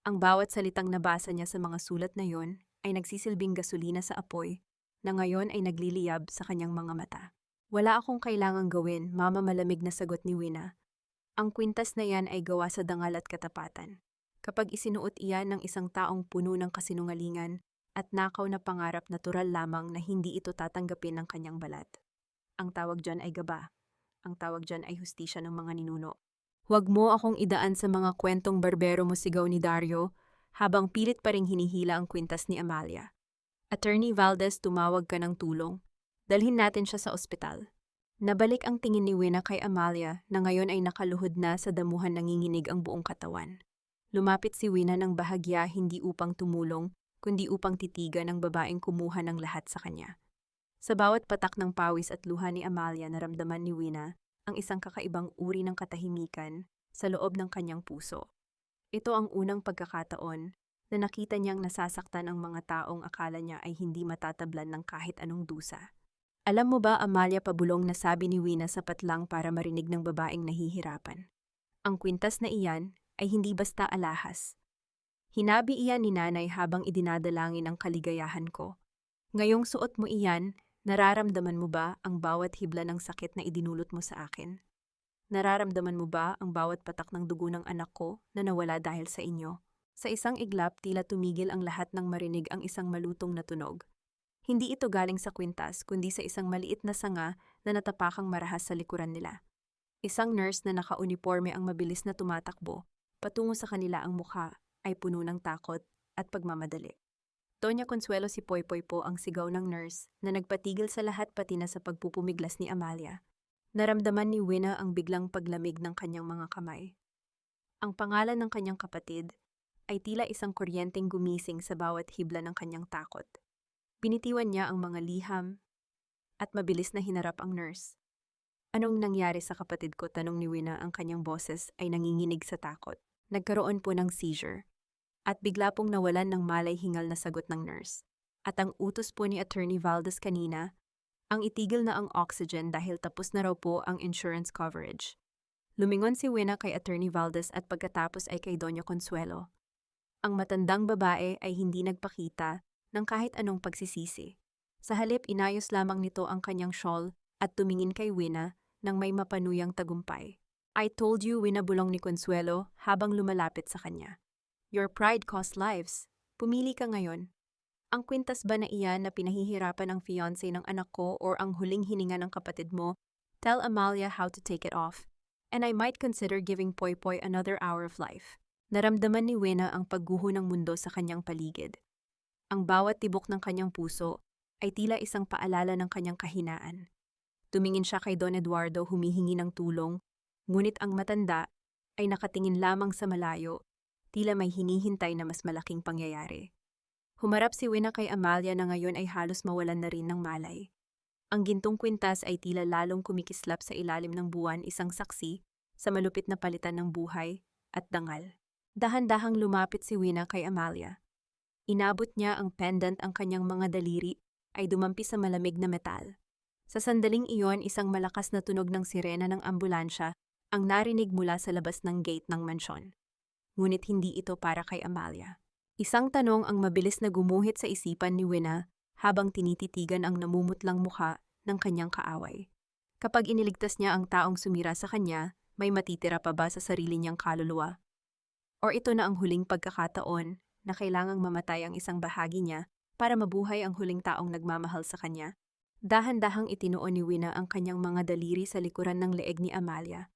Ang bawat salitang nabasa niya sa mga sulat na yon ay nagsisilbing gasolina sa apoy na ngayon ay nagliliyab sa kanyang mga mata. Wala akong kailangang gawin, Mama, malamig na sagot ni Wina. Ang kwintas na yan ay gawa sa dangal at katapatan. Kapag isinuot iyan ng isang taong puno ng kasinungalingan at nakaw na pangarap, natural lamang na hindi ito tatanggapin ng kanyang balat. Ang tawag dyan ay gaba. Ang tawag dyan ay hustisya ng mga ninuno. Huwag mo akong idaan sa mga kwentong barbero mo, sigaw ni Dario, habang pilit pa ring hinihila ang kwintas ni Amalia. Attorney Valdez, tumawag ka ng tulong. Dalhin natin siya sa ospital. Nabalik ang tingin ni Wina kay Amalia, na ngayon ay nakaluhod na sa damuhan, nanginginig ang buong katawan. Lumapit si Wina ng bahagya, hindi upang tumulong, kundi upang titigan ang babaeng kumuha ng lahat sa kanya. Sa bawat patak ng pawis at luha ni Amalia, naramdaman ni Wina ang isang kakaibang uri ng katahimikan sa loob ng kanyang puso. Ito ang unang pagkakataon na nakita niyang nasasaktan ang mga taong akala niya ay hindi matatablan ng kahit anong dusa. Alam mo ba, Amalia, pabulong na sabi ni Wina, sapat lang para marinig ng babaeng nahihirapan. Ang kwintas na iyan ay hindi basta alahas. Hinabi iyan ni nanay habang idinadalangin ang kaligayahan ko. Ngayong suot mo iyan, nararamdaman mo ba ang bawat hibla ng sakit na idinulot mo sa akin? Nararamdaman mo ba ang bawat patak ng dugo ng anak ko na nawala dahil sa inyo? Sa isang iglap, tila tumigil ang lahat nang marinig ang isang malutong na tunog. Hindi ito galing sa kwintas, kundi sa isang maliit na sanga na natapakang marahas sa likuran nila. Isang nurse na naka-uniforme ang mabilis na tumatakbo. Patungo sa kanila, ang mukha ay puno ng takot at pagmamadali. Doña Consuelo, si Poypoy po, ang sigaw ng nurse na nagpatigil sa lahat, pati na sa pagpupumiglas ni Amalia. Naramdaman ni Wina ang biglang paglamig ng kanyang mga kamay. Ang pangalan ng kanyang kapatid ay tila isang kuryenteng gumising sa bawat hibla ng kanyang takot. Binitiwan niya ang mga liham at mabilis na hinarap ang nurse. Anong nangyari sa kapatid ko? Tanong ni Wina, ang kanyang boses ay nanginginig sa takot. Nagkaroon po ng seizure. At bigla pong nawalan ng malay, hingal na sagot ng nurse. At ang utos po ni Attorney Valdez kanina, ang itigil na ang oxygen dahil tapos na raw po ang insurance coverage. Lumingon si Wina kay Attorney Valdez at pagkatapos ay kay Doña Consuelo. Ang matandang babae ay hindi nagpakita ng kahit anong pagsisisi. Sa halip, inayos lamang nito ang kanyang shawl at tumingin kay Wina nang may mapanuyang tagumpay. I told you, Wina, bulong ni Consuelo habang lumalapit sa kanya. Your pride costs lives. Pumili ka ngayon. Ang kwintas ba na iyan na pinahihirapan ang fiancé ng anak ko or ang huling hininga ng kapatid mo? Tell Amalia how to take it off. And I might consider giving Poypoy another hour of life. Naramdaman ni Wina ang pagguho ng mundo sa kanyang paligid. Ang bawat tibok ng kanyang puso ay tila isang paalala ng kanyang kahinaan. Tumingin siya kay Don Eduardo, humihingi ng tulong, ngunit ang matanda ay nakatingin lamang sa malayo, tila may hinihintay na mas malaking pangyayari. Humarap si Wina kay Amalia na ngayon ay halos mawalan na rin ng malay. Ang gintong kwintas ay tila lalong kumikislap sa ilalim ng buwan, isang saksi sa malupit na palitan ng buhay at dangal. Dahan-dahang lumapit si Wina kay Amalia. Inabot niya ang pendant, ang kanyang mga daliri ay dumampi sa malamig na metal. Sa sandaling iyon, isang malakas na tunog ng sirena ng ambulansya ang narinig mula sa labas ng gate ng mansyon. Ngunit hindi ito para kay Amalia. Isang tanong ang mabilis na gumuhit sa isipan ni Wina habang tinititigan ang namumutlang mukha ng kanyang kaaway. Kapag iniligtas niya ang taong sumira sa kanya, may matitira pa ba sa sarili niyang kaluluwa? O ito na ang huling pagkakataon na kailangang mamatay ang isang bahagi niya para mabuhay ang huling taong nagmamahal sa kanya? Dahan-dahang itinuon ni Wina ang kanyang mga daliri sa likuran ng leeg ni Amalia.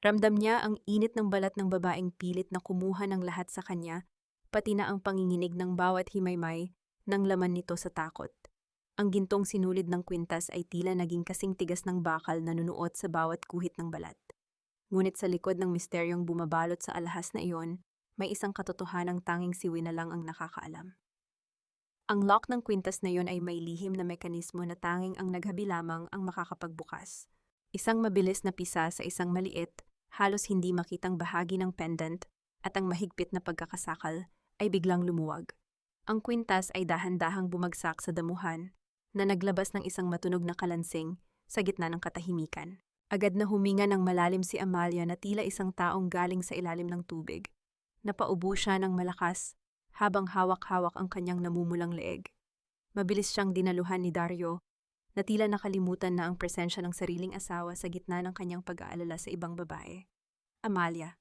Ramdam niya ang init ng balat ng babaeng pilit na kumuha ng lahat sa kanya, pati na ang panginginig ng bawat himaymay ng laman nito sa takot. Ang gintong sinulid ng kwintas ay tila naging kasing tigas ng bakal na nunuot sa bawat guhit ng balat. Ngunit sa likod ng misteryong bumabalot sa alahas na iyon, may isang katotohanang tanging si Wina lang ang nakakaalam. Ang lock ng kwintas na iyon ay may lihim na mekanismo na tanging ang naghabi lamang ang makakapagbukas. Isang mabilis na pisa sa isang maliit, halos hindi makitang bahagi ng pendant at ang mahigpit na pagkakasakal ay biglang lumuwag. Ang kwintas ay dahan-dahang bumagsak sa damuhan na naglabas ng isang matunog na kalansing sa gitna ng katahimikan. Agad na huminga ng malalim si Amalia na tila isang taong galing sa ilalim ng tubig. Napaubo siya ng malakas habang hawak-hawak ang kanyang namumulang leeg. Mabilis siyang dinaluhan ni Dario na tila nakalimutan na ang presensya ng sariling asawa sa gitna ng kanyang pag-aalala sa ibang babae. Amalia,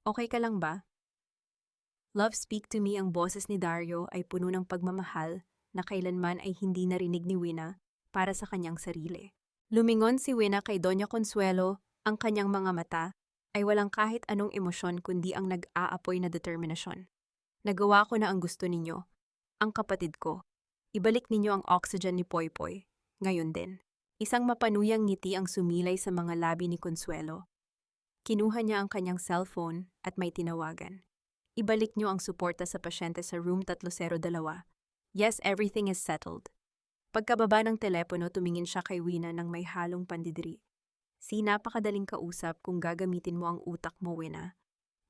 okay ka lang ba? Love, speak to me. Ang boses ni Dario ay puno ng pagmamahal na kailanman ay hindi narinig ni Wina para sa kanyang sarili. Lumingon si Wina kay Doña Consuelo, ang kanyang mga mata ay walang kahit anong emosyon kundi ang nag-aapoy na determinasyon. Nagawa ko na ang gusto ninyo, ang kapatid ko. Ibalik ninyo ang oxygen ni Poypoy. Ngayon din. Isang mapanuyang ngiti ang sumilay sa mga labi ni Consuelo. Kinuha niya ang kanyang cellphone at may tinawagan. Ibalik niyo ang suporta sa pasyente sa room 302. Yes, everything is settled. Pagkababa ng telepono, tumingin siya kay Wina ng may halong pandidiri. Napakadaling kausap kung gagamitin mo ang utak mo, Wina.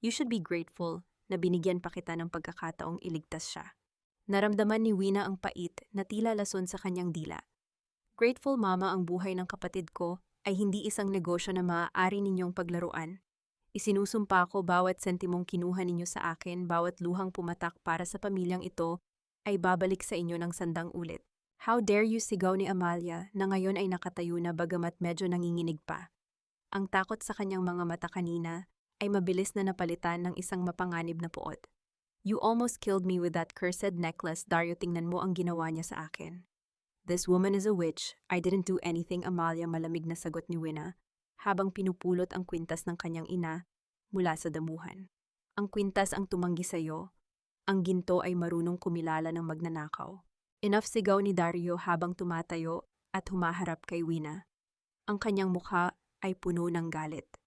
You should be grateful na binigyan pa kita ng pagkakataong iligtas siya. Naramdaman ni Wina ang pait na tila lason sa kanyang dila. Grateful, Mama, ang buhay ng kapatid ko ay hindi isang negosyo na maaari ninyong paglaruan. Isinusumpa ko bawat sentimong kinuha ninyo sa akin, bawat luhang pumatak para sa pamilyang ito ay babalik sa inyo ng sandang ulit. How dare you, sigaw ni Amalia na ngayon ay nakatayo na bagamat medyo nanginginig pa. Ang takot sa kanyang mga mata kanina ay mabilis na napalitan ng isang mapanganib na puot. You almost killed me with that cursed necklace, Dario. Tingnan mo ang ginawa niya sa akin. This woman is a witch. I didn't do anything, Amalia, malamig na sagot ni Wina habang pinupulot ang kwintas ng kanyang ina mula sa damuhan. Ang kwintas ang tumanggi sa'yo. Ang ginto ay marunong kumilala ng magnanakaw. Enough, sigaw ni Dario habang tumatayo at humaharap kay Wina. Ang kanyang mukha ay puno ng galit.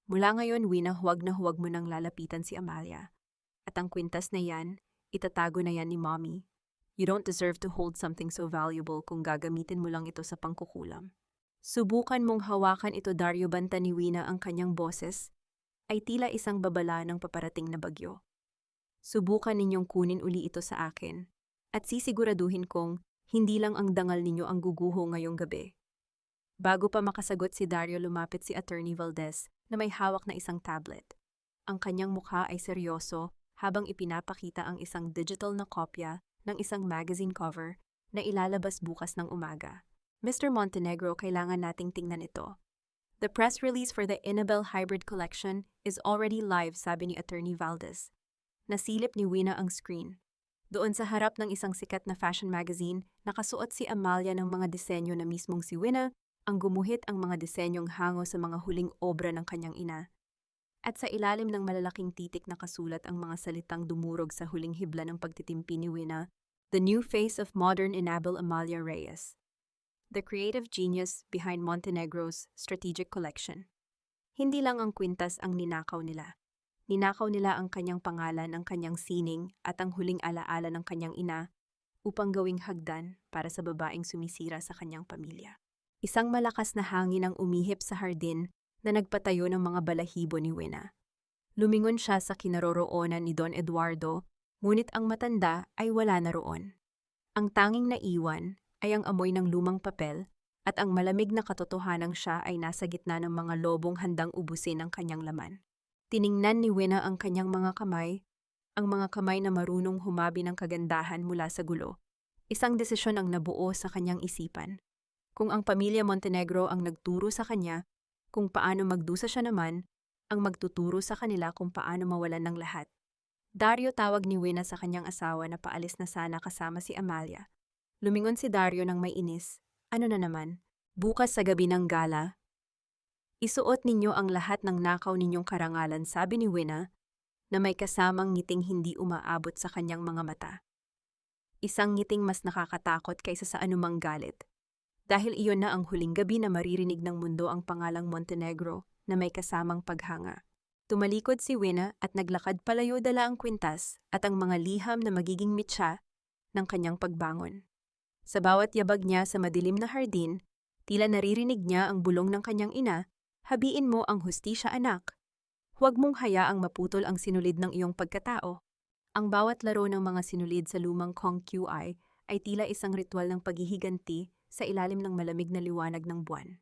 Mula ngayon, Wina, huwag na huwag mo nang lalapitan si Amalia. At ang kwintas na yan, itatago na yan ni Mommy. You don't deserve to hold something so valuable kung gagamitin mo lang ito sa pangkukulam. Subukan mong hawakan ito, Dario. Banta ni Wina, ang kanyang boses ay tila isang babala ng paparating na bagyo. Subukan ninyong kunin uli ito sa akin at sisiguraduhin kong hindi lang ang dangal ninyo ang guguho ngayong gabi. Bago pa makasagot si Dario, lumapit si Attorney Valdez na may hawak na isang tablet. Ang kanyang mukha ay seryoso habang ipinapakita ang isang digital na kopya ng isang magazine cover na ilalabas bukas ng umaga. Mr. Montenegro, kailangan nating tingnan ito. The press release for the Annabelle Hybrid Collection is already live, sabi ni Attorney Valdez. Nasilip ni Wina ang screen. Doon sa harap ng isang sikat na fashion magazine, nakasuot si Amalia ng mga disenyo na mismong si Wina ang gumuhit ang mga disenyong hango sa mga huling obra ng kanyang ina. At sa ilalim ng malalaking titik nakasulat ang mga salitang dumurog sa huling hibla ng pagtitimpi ni Wina, The New Face of Modern Annabelle Amalia Reyes, the creative genius behind Montenegro's strategic collection. Hindi lang ang kwintas ang ninakaw nila. Ninakaw nila ang kanyang pangalan, ang kanyang sining at ang huling alaala ng kanyang ina upang gawing hagdan para sa babaeng sumisira sa kanyang pamilya. Isang malakas na hangin ang umihip sa hardin na nagpatayo ng mga balahibo ni Wina. Lumingon siya sa kinaroroonan ni Don Eduardo, ngunit ang matanda ay wala na roon. Ang tanging naiwan ay ang amoy ng lumang papel at ang malamig na katotohanang siya ay nasa gitna ng mga lobong handang ubusin ang kanyang laman. Tiningnan ni Wina ang kanyang mga kamay, ang mga kamay na marunong humabi ng kagandahan mula sa gulo. Isang desisyon ang nabuo sa kanyang isipan. Kung ang pamilya Montenegro ang nagturo sa kanya kung paano magdusa siya naman, ang magtuturo sa kanila kung paano mawalan ng lahat. Dario, tawag ni Wina sa kanyang asawa na paalis na sana kasama si Amalia. Lumingon si Dario ng may inis. Ano na naman? Bukas sa gabi ng gala, isuot ninyo ang lahat ng nakaw ninyong karangalan, sabi ni Wina, na may kasamang ngiting hindi umaabot sa kanyang mga mata. Isang ngiting mas nakakatakot kaysa sa anumang galit. Dahil iyon na ang huling gabi na maririnig ng mundo ang pangalang Montenegro na may kasamang paghanga. Tumalikod si Wina at naglakad palayo, dala ang kwintas at ang mga liham na magiging mitsa ng kanyang pagbangon. Sa bawat yabag niya sa madilim na hardin, tila naririnig niya ang bulong ng kanyang ina, habiin mo ang hustisya, anak. Huwag mong hayaang maputol ang sinulid ng iyong pagkatao. Ang bawat laro ng mga sinulid sa lumang Kong QI ay tila isang ritual ng paghihiganti sa ilalim ng malamig na liwanag ng buwan.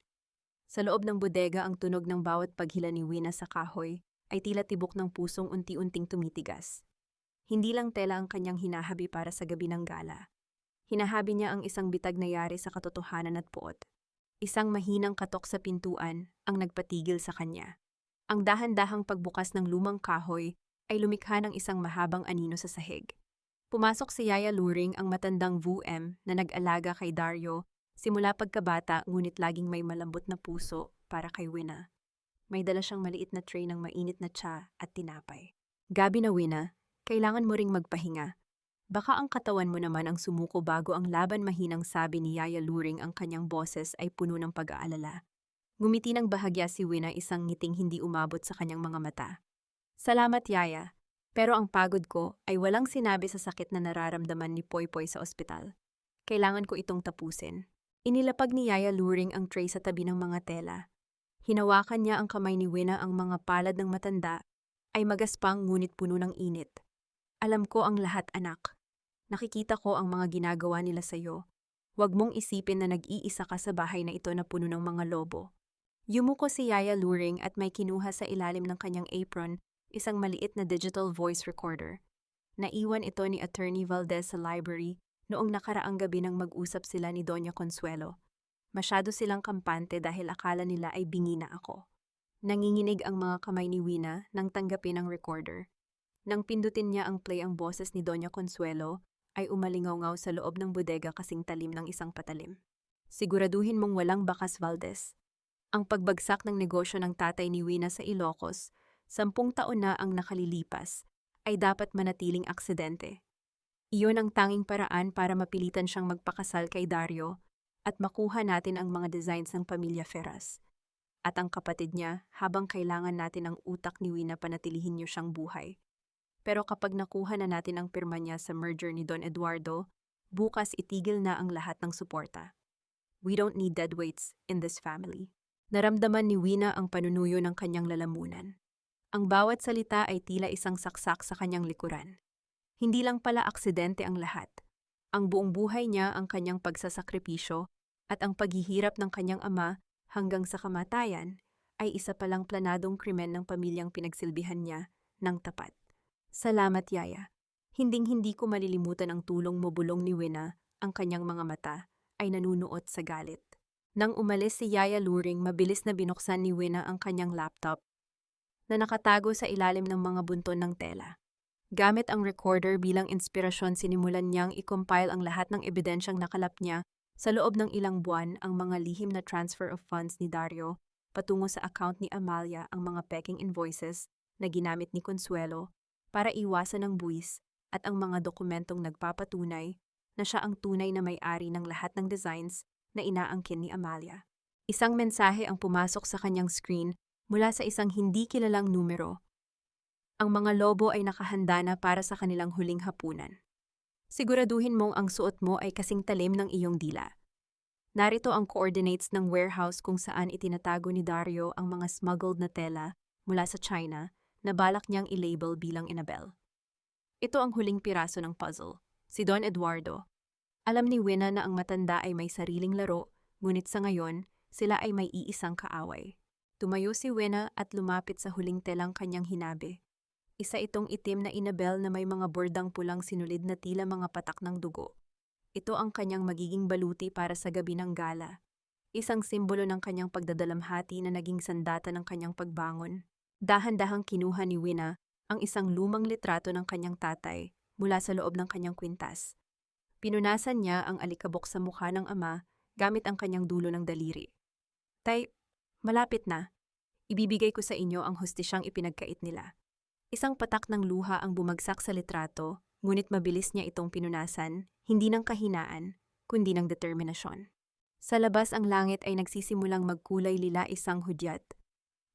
Sa loob ng bodega, ang tunog ng bawat paghila ni Wina sa kahoy ay tila tibok ng pusong unti-unting tumitigas. Hindi lang tela ang kanyang hinahabi para sa gabi ng gala. Hinahabi niya ang isang bitag na yari sa katotohanan at puot. Isang mahinang katok sa pintuan ang nagpatigil sa kanya. Ang dahan-dahang pagbukas ng lumang kahoy ay lumikha ng isang mahabang anino sa sahig. Pumasok si Yaya Luring, ang matandang VUM na nag-alaga kay Dario simula pagkabata, ngunit laging may malambot na puso para kay Wina. May dala siyang maliit na tray ng mainit na tsa at tinapay. Gabi na, Wina, kailangan mo ring magpahinga. Baka ang katawan mo naman ang sumuko bago ang laban, mahinang sabi ni Yaya Luring, ang kanyang boses ay puno ng pag-aalala. Ngumiti ng bahagya si Wina, isang ngiting hindi umabot sa kanyang mga mata. Salamat, Yaya, pero ang pagod ko ay walang sinabi sa sakit na nararamdaman ni Poypoy sa ospital. Kailangan ko itong tapusin. Inilapag ni Yaya Luring ang tray sa tabi ng mga tela. Hinawakan niya ang kamay ni Wina, ang mga palad ng matanda ay magaspang ngunit puno ng init. Alam ko ang lahat, anak. Nakikita ko ang mga ginagawa nila sa iyo. Huwag mong isipin na nag-iisa ka sa bahay na ito na puno ng mga lobo. Yumuko si Yaya Luring at may kinuha sa ilalim ng kanyang apron isang maliit na digital voice recorder. Naiwan ito ni Attorney Valdez sa library noong nakaraang gabi nang mag-usap sila ni Doña Consuelo. Masyado silang kampante dahil akala nila ay bingi na ako. Nanginginig ang mga kamay ni Wina nang tanggapin ang recorder. Nang pindutin niya ang play, ang boses ni Doña Consuelo ay umalingaw-ngaw sa loob ng bodega kasing talim ng isang patalim. Siguraduhin mong walang bakas, Valdez. Ang pagbagsak ng negosyo ng tatay ni Wina sa Ilocos, 10 taon na ang nakalilipas, ay dapat manatiling aksidente. Iyon ang tanging paraan para mapilitan siyang magpakasal kay Dario at makuha natin ang mga designs ng pamilya Ferraz. At ang kapatid niya, habang kailangan natin ang utak ni Wina, panatilihin niyo siyang buhay. Pero kapag nakuha na natin ang pirma niya sa merger ni Don Eduardo, bukas itigil na ang lahat ng suporta. We don't need deadweights in this family. Naramdaman ni Wina ang panunuyo ng kanyang lalamunan. Ang bawat salita ay tila isang saksak sa kanyang likuran. Hindi lang pala aksidente ang lahat. Ang buong buhay niya, ang kanyang pagsasakripisyo, at ang paghihirap ng kanyang ama hanggang sa kamatayan ay isa palang planadong krimen ng pamilyang pinagsilbihan niya ng tapat. Salamat, Yaya. Hinding-hindi ko malilimutan ang tulong mo, bulong ni Wina, ang kanyang mga mata ay nanunuot sa galit. Nang umalis si Yaya Luring, mabilis na binuksan ni Wina ang kanyang laptop na nakatago sa ilalim ng mga bunton ng tela. Gamit ang recorder bilang inspirasyon, sinimulan niyang i-compile ang lahat ng ebidensyang nakalap niya sa loob ng ilang buwan, ang mga lihim na transfer of funds ni Dario patungo sa account ni Amalia, ang mga peking invoices na ginamit ni Consuelo para iwasan ang buwis, at ang mga dokumentong nagpapatunay na siya ang tunay na may-ari ng lahat ng designs na inaangkin ni Amalia. Isang mensahe ang pumasok sa kanyang screen mula sa isang hindi kilalang numero. Ang mga lobo ay nakahanda na para sa kanilang huling hapunan. Siguraduhin mong ang suot mo ay kasing talim ng iyong dila. Narito ang coordinates ng warehouse kung saan itinatago ni Dario ang mga smuggled na tela mula sa China na balak niyang i-label bilang Annabelle. Ito ang huling piraso ng puzzle, si Don Eduardo. Alam ni Wina na ang matanda ay may sariling laro, ngunit sa ngayon, sila ay may iisang kaaway. Tumayo si Wina at lumapit sa huling telang kanyang hinabi. Isa itong itim na Annabelle na may mga bordang pulang sinulid na tila mga patak ng dugo. Ito ang kanyang magiging baluti para sa gabi ng gala. Isang simbolo ng kanyang pagdadalamhati na naging sandata ng kanyang pagbangon. Dahan-dahang kinuha ni Wina ang isang lumang litrato ng kanyang tatay mula sa loob ng kanyang kwintas. Pinunasan niya ang alikabok sa mukha ng ama gamit ang kanyang dulo ng daliri. Tay, malapit na. Ibibigay ko sa inyo ang hustisyang ipinagkait nila. Isang patak ng luha ang bumagsak sa litrato, ngunit mabilis niya itong pinunasan, hindi ng kahinaan, kundi ng determinasyon. Sa labas ang langit ay nagsisimulang magkulay lila isang hudyat,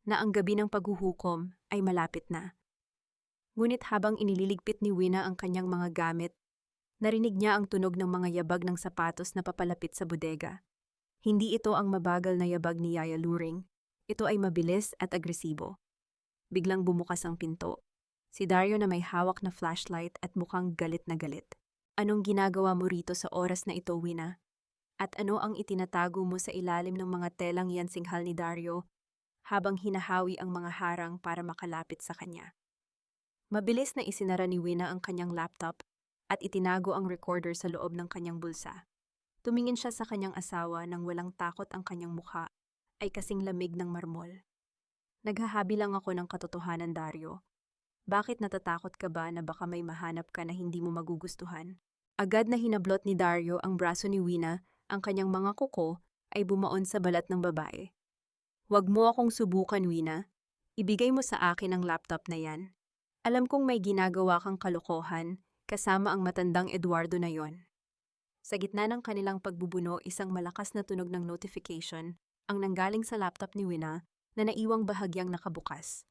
na ang gabi ng paghuhukom ay malapit na. Ngunit habang inililigpit ni Wina ang kanyang mga gamit, narinig niya ang tunog ng mga yabag ng sapatos na papalapit sa bodega. Hindi ito ang mabagal na yabag ni Yaya Luring, ito ay mabilis at agresibo. Biglang bumukas ang pinto. Si Dario na may hawak na flashlight at mukhang galit na galit. Anong ginagawa mo rito sa oras na ito, Wina? At ano ang itinatago mo sa ilalim ng mga telang yan singhal ni Dario habang hinahawi ang mga harang para makalapit sa kanya? Mabilis na isinara ni Wina ang kanyang laptop at itinago ang recorder sa loob ng kanyang bulsa. Tumingin siya sa kanyang asawa nang walang takot ang kanyang mukha ay kasing lamig ng marmol. Naghahabi lang ako ng katotohanan, Dario. Bakit natatakot ka ba na baka may mahanap ka na hindi mo magugustuhan? Agad na hinablot ni Dario ang braso ni Wina, ang kanyang mga kuko ay bumaon sa balat ng babae. Huwag mo akong subukan, Wina. Ibigay mo sa akin ang laptop na yan. Alam kong may ginagawa kang kalokohan kasama ang matandang Eduardo na yon. Sa gitna ng kanilang pagbubuno, isang malakas na tunog ng notification ang nanggaling sa laptop ni Wina na naiwang bahagyang nakabukas.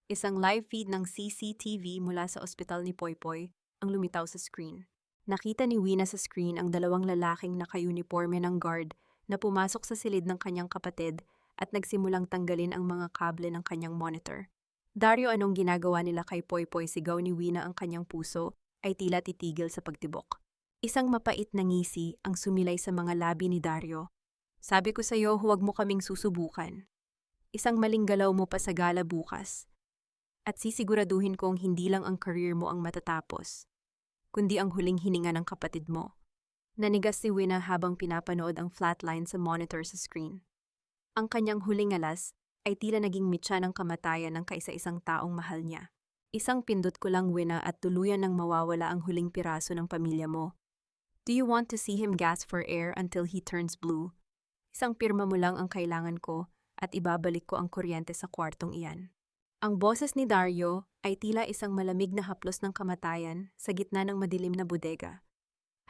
Isang live feed ng CCTV mula sa ospital ni Poypoy ang lumitaw sa screen. Nakita ni Wina sa screen ang dalawang lalaking naka-uniforme ng guard na pumasok sa silid ng kanyang kapatid at nagsimulang tanggalin ang mga kable ng kanyang monitor. Dario, anong ginagawa nila kay Poypoy? Sigaw ni Wina, ang kanyang puso ay tila titigil sa pagtibok. Isang mapait na ngisi ang sumilay sa mga labi ni Dario. Sabi ko sa iyo, huwag mo kaming susubukan. Isang maling galaw mo pa sa gala bukas. At sisiguraduhin kong hindi lang ang career mo ang matatapos, kundi ang huling hininga ng kapatid mo. Nanigas si Wina habang pinapanood ang flatline sa monitor sa screen. Ang kanyang huling alas ay tila naging mitya ng kamatayan ng kaisa-isang taong mahal niya. Isang pindot ko lang, Wina, at tuluyan nang mawawala ang huling piraso ng pamilya mo. Do you want to see him gasp for air until he turns blue? Isang pirma mo lang ang kailangan ko at ibabalik ko ang kuryente sa kwartong iyan. Ang boses ni Dario ay tila isang malamig na haplos ng kamatayan sa gitna ng madilim na bodega.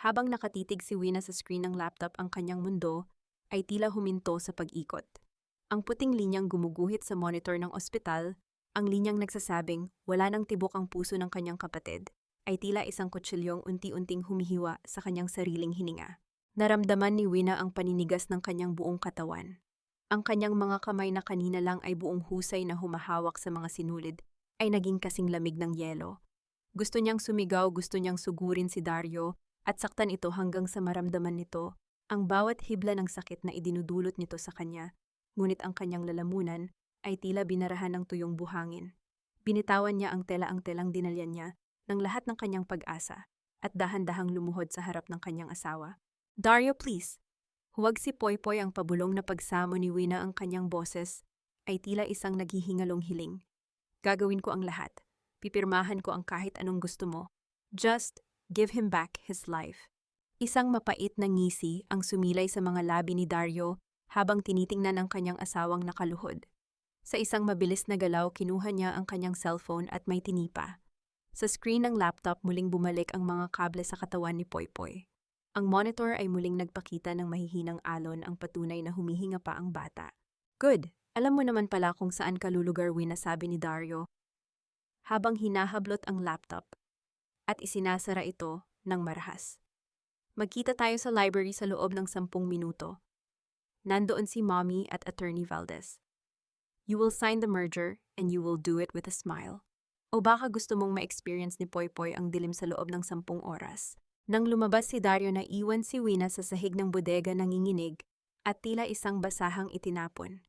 Habang nakatitig si Wina sa screen ng laptop, ang kanyang mundo ay tila huminto sa pag-ikot. Ang puting linyang gumuguhit sa monitor ng ospital, ang linyang nagsasabing wala nang tibok ang puso ng kanyang kapatid, ay tila isang kutsilyong unti-unting humihiwa sa kanyang sariling hininga. Naramdaman ni Wina ang paninigas ng kanyang buong katawan. Ang kanyang mga kamay na kanina lang ay buong husay na humahawak sa mga sinulid ay naging kasing lamig ng yelo. Gusto niyang sumigaw, gusto niyang sugurin si Dario at saktan ito hanggang sa maramdaman nito ang bawat hibla ng sakit na idinudulot nito sa kanya. Ngunit ang kanyang lalamunan ay tila binarahan ng tuyong buhangin. Binitawan niya ang telang dinalyan niya ng lahat ng kanyang pag-asa at dahan-dahang lumuhod sa harap ng kanyang asawa. Dario, please! Huwag si Poypoy, ang pabulong na pagsamo ni Wina, ang kanyang boses ay tila isang naghihingalong hiling. Gagawin ko ang lahat. Pipirmahan ko ang kahit anong gusto mo. Just give him back his life. Isang mapait na ngisi ang sumilay sa mga labi ni Dario habang tinitingnan ang kanyang asawang nakaluhod. Sa isang mabilis na galaw, kinuha niya ang kanyang cellphone at may tinipa. Sa screen ng laptop, muling bumalik ang mga kable sa katawan ni Poypoy. Ang monitor ay muling nagpakita ng mahihinang alon, ang patunay na humihinga pa ang bata. Good! Alam mo naman pala kung saan ka lulugar, Wina, sabi ni Dario, habang hinahablot ang laptop at isinasara ito ng marahas. Magkita tayo sa library sa loob ng 10 minuto. Nandoon si Mommy at Attorney Valdez. You will sign the merger and you will do it with a smile. O baka gusto mong ma-experience ni Poy Poy ang dilim sa loob ng 10 oras. Nang lumabas si Dario, na iwan si Wina sa sahig ng bodega nanginginig at tila isang basahang itinapon.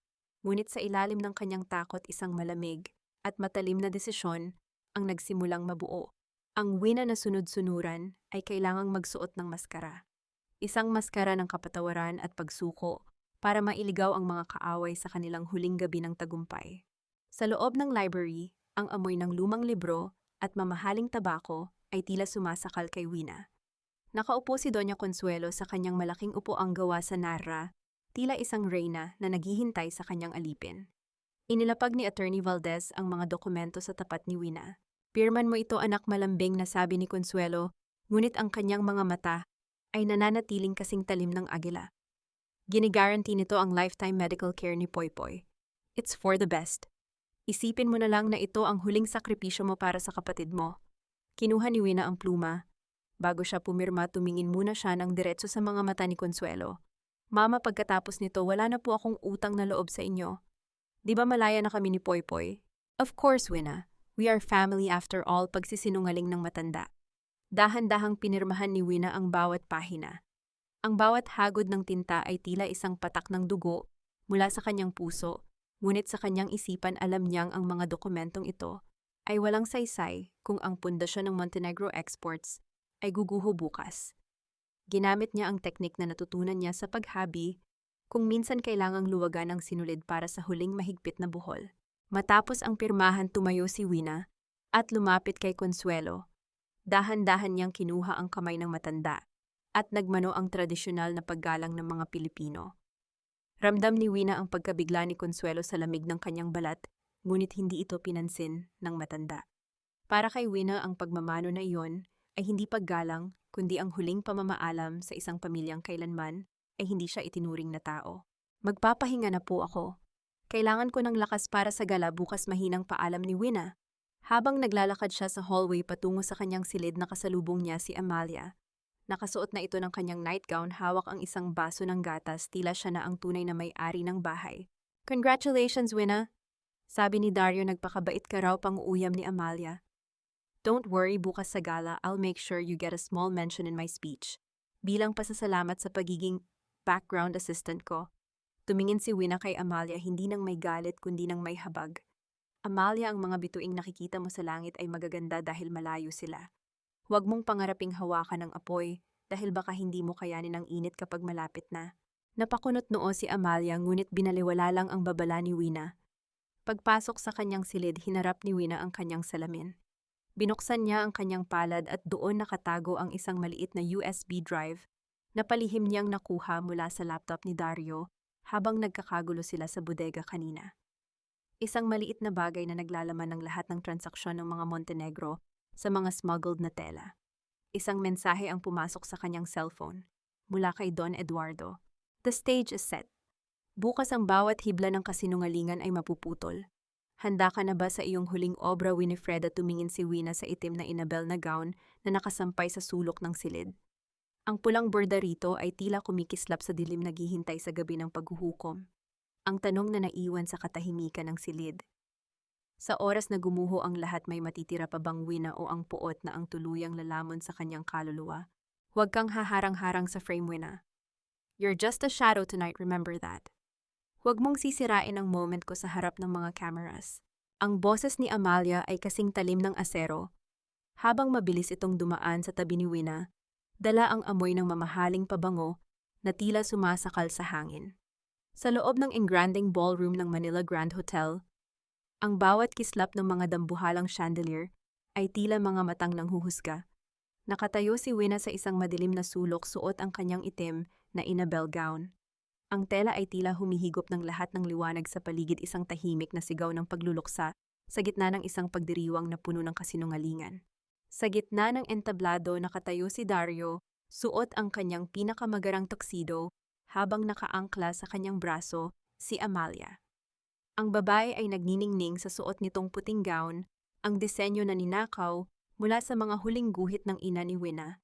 Ngunit sa ilalim ng kanyang takot, isang malamig at matalim na desisyon ang nagsimulang mabuo. Ang Wina na sunod-sunuran ay kailangang magsuot ng maskara. Isang maskara ng kapatawaran at pagsuko para mailigaw ang mga kaaway sa kanilang huling gabi ng tagumpay. Sa loob ng library, ang amoy ng lumang libro at mamahaling tabako ay tila sumasakal kay Wina. Nakaupo si Doña Consuelo sa kanyang malaking upuang gawa sa narra, tila isang reyna na naghihintay sa kanyang alipin. Inilapag ni Attorney Valdez ang mga dokumento sa tapat ni Wina. Pirman mo ito, anak, malambing na sabi ni Consuelo, ngunit ang kanyang mga mata ay nananatiling kasing talim ng agila. Ginigaranti nito ang lifetime medical care ni Poy Poy. It's for the best. Isipin mo na lang na ito ang huling sakripisyo mo para sa kapatid mo. Kinuha ni Wina ang pluma. Bago siya pumirma, tumingin muna siya ng diretso sa mga mata ni Consuelo. Mama, pagkatapos nito, wala na po akong utang na loob sa inyo. Di ba malaya na kami ni Poy Poy? Of course, Wina. We are family after all, pagsisinungaling ng matanda. Dahan-dahang pinirmahan ni Wina ang bawat pahina. Ang bawat hagod ng tinta ay tila isang patak ng dugo mula sa kanyang puso, ngunit sa kanyang isipan alam niyang ang mga dokumentong ito ay walang saysay kung ang pundasyon ng Montenegro Exports ay guguho bukas. Ginamit niya ang teknik na natutunan niya sa paghabi kung minsan kailangang luwagan ang sinulid para sa huling mahigpit na buhol. Matapos ang pirmahan, tumayo si Wina at lumapit kay Consuelo. Dahan-dahan niyang kinuha ang kamay ng matanda at nagmano ang tradisyonal na paggalang ng mga Pilipino. Ramdam ni Wina ang pagkabigla ni Consuelo sa lamig ng kanyang balat, ngunit hindi ito pinansin ng matanda. Para kay Wina, ang pagmamano na iyon ay hindi paggalang, kundi ang huling pamamaalam sa isang pamilyang kailanman ay hindi siya itinuring na tao. Magpapahinga na po ako. Kailangan ko ng lakas para sa gala bukas, mahinang paalam ni Wina. Habang naglalakad siya sa hallway patungo sa kanyang silid, nakasalubong niya si Amalia. Nakasuot na ito ng kanyang nightgown, hawak ang isang baso ng gatas, tila siya na ang tunay na may-ari ng bahay. Congratulations, Wina, sabi ni Dario. Nagpakabait ka raw, pang-uuyam ni Amalia. Don't worry, bukas sa gala, I'll make sure you get a small mention in my speech. Bilang pasasalamat sa pagiging background assistant ko. Tumingin si Wina kay Amalia, hindi nang may galit kundi nang may habag. Amalia, ang mga bituing nakikita mo sa langit ay magaganda dahil malayo sila. Huwag mong pangaraping hawakan ng apoy dahil baka hindi mo kayanin ang init kapag malapit na. Napakunot noo si Amalia, ngunit binaliwala lang ang babala ni Wina. Pagpasok sa kanyang silid, hinarap ni Wina ang kanyang salamin. Binuksan niya ang kanyang palad at doon nakatago ang isang maliit na USB drive na palihim niyang nakuha mula sa laptop ni Dario habang nagkakagulo sila sa bodega kanina. Isang maliit na bagay na naglalaman ng lahat ng transaksyon ng mga Montenegro sa mga smuggled na tela. Isang mensahe ang pumasok sa kanyang cellphone mula kay Don Eduardo. The stage is set. Bukas ang bawat hibla ng kasinungalingan ay mapuputol. Handa ka na ba sa iyong huling obra, Winifreda? Tumingin si Wina sa itim na Inabel na gown na nakasampay sa sulok ng silid. Ang pulang borda rito ay tila kumikislap sa dilim, naghihintay sa gabi ng paghuhukom. Ang tanong na naiwan sa katahimikan ng silid. Sa oras na gumuho ang lahat, may matitira pa bang Wina o ang puot na ang tuluyang lalamon sa kanyang kaluluwa? Huwag kang haharang-harang sa frame, Wina. You're just a shadow tonight, remember that. Huwag mong sisirain ang moment ko sa harap ng mga cameras. Ang boses ni Amalia ay kasing talim ng asero. Habang mabilis itong dumaan sa tabi ni Wina, dala ang amoy ng mamahaling pabango na tila sumasakal sa hangin. Sa loob ng engranding ballroom ng Manila Grand Hotel, ang bawat kislap ng mga dambuhalang chandelier ay tila mga matang nanghuhusga. Nakatayo si Wina sa isang madilim na sulok, suot ang kanyang itim na Inabel gown. Ang tela ay tila humihigop ng lahat ng liwanag sa paligid, isang tahimik na sigaw ng pagluluksa sa gitna ng isang pagdiriwang na puno ng kasinungalingan. Sa gitna ng entablado, nakatayo si Dario, suot ang kanyang pinakamagarang tuxedo, habang nakaangkla sa kanyang braso si Amalia. Ang babae ay nagniningning sa suot nitong puting gown, ang disenyo na ninakaw mula sa mga huling guhit ng ina ni Winna.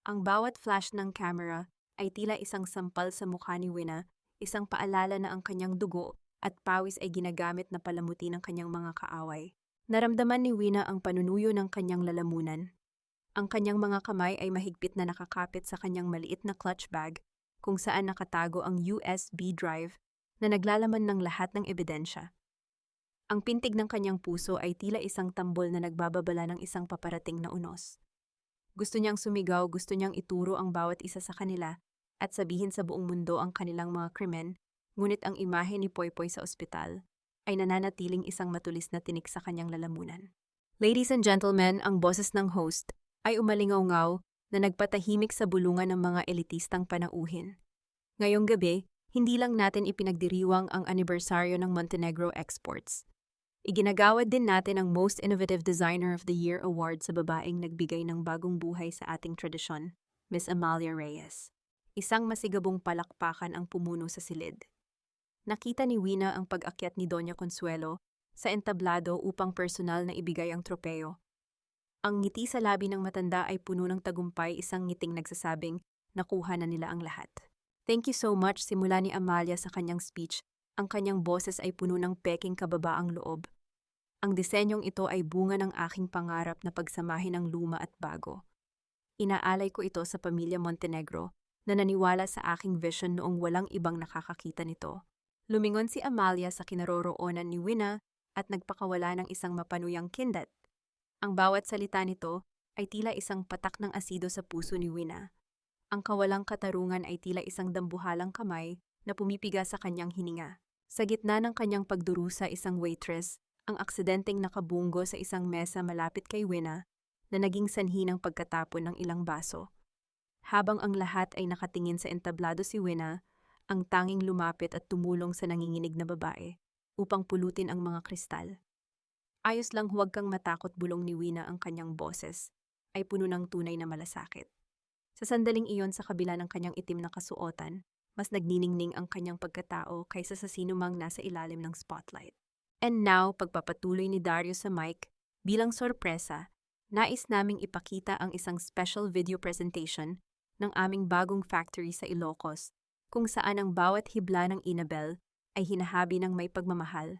Ang bawat flash ng camera ay tila isang sampal sa mukha ni Winna, isang paalala na ang kanyang dugo at pawis ay ginagamit na palamuti ng kanyang mga kaaway. Naramdaman ni Winna ang panunuyo ng kanyang lalamunan. Ang kanyang mga kamay ay mahigpit na nakakapit sa kanyang maliit na clutch bag kung saan nakatago ang USB drive na naglalaman ng lahat ng ebidensya. Ang pintig ng kanyang puso ay tila isang tambol na nagbababala ng isang paparating na unos. Gusto niyang sumigaw, gusto niyang ituro ang bawat isa sa kanila at sabihin sa buong mundo ang kanilang mga krimen, ngunit ang imahe ni Poypoy sa ospital ay nananatiling isang matulis na tinik sa kanyang lalamunan. Ladies and gentlemen, ang boses ng host ay umalingaw-ngaw na nagpatahimik sa bulungan ng mga elitistang panauhin. Ngayong gabi, hindi lang natin ipinagdiriwang ang anibersaryo ng Montenegro Exports. Iginagawad din natin ang Most Innovative Designer of the Year Award sa babaeng nagbigay ng bagong buhay sa ating tradisyon, Miss Amalia Reyes. Isang masigabong palakpakan ang pumuno sa silid. Nakita ni Winna ang pag-akyat ni Doña Consuelo sa entablado upang personal na ibigay ang tropeo. Ang ngiti sa labi ng matanda ay puno ng tagumpay, isang ngiting nagsasabing nakuha na nila ang lahat. Thank you so much, simula ni Amalia sa kanyang speech. Ang kanyang boses ay puno ng peking kababaang loob. Ang disenyong ito ay bunga ng aking pangarap na pagsamahin ang luma at bago. Inaalay ko ito sa pamilya Montenegro na naniwala sa aking vision noong walang ibang nakakakita nito. Lumingon si Amalia sa kinaroroonan ni Winna at nagpakawala ng isang mapanuyang kindat. Ang bawat salita nito ay tila isang patak ng asido sa puso ni Winna. Ang kawalang katarungan ay tila isang dambuhalang kamay na pumipiga sa kanyang hininga. Sa gitna ng kanyang pagdurusa, isang waitress ang aksidenteng nakabunggo sa isang mesa malapit kay Winna na naging sanhi ng pagkatapon ng ilang baso. Habang ang lahat ay nakatingin sa entablado, si Winna ang tanging lumapit at tumulong sa nanginginig na babae upang pulutin ang mga kristal. Ayos lang, huwag kang matakot, bulong ni Winna. Ang kanyang boses ay puno ng tunay na malasakit. Sa sandaling iyon, sa kabila ng kanyang itim na kasuotan, mas nagniningning ang kanyang pagkatao kaysa sa sinumang nasa ilalim ng spotlight. And now, pagpapatuloy ni Dario sa mic, bilang sorpresa, nais naming ipakita ang isang special video presentation ng aming bagong factory sa Ilocos, kung saan ang bawat hibla ng Inabel ay hinahabi ng may pagmamahal.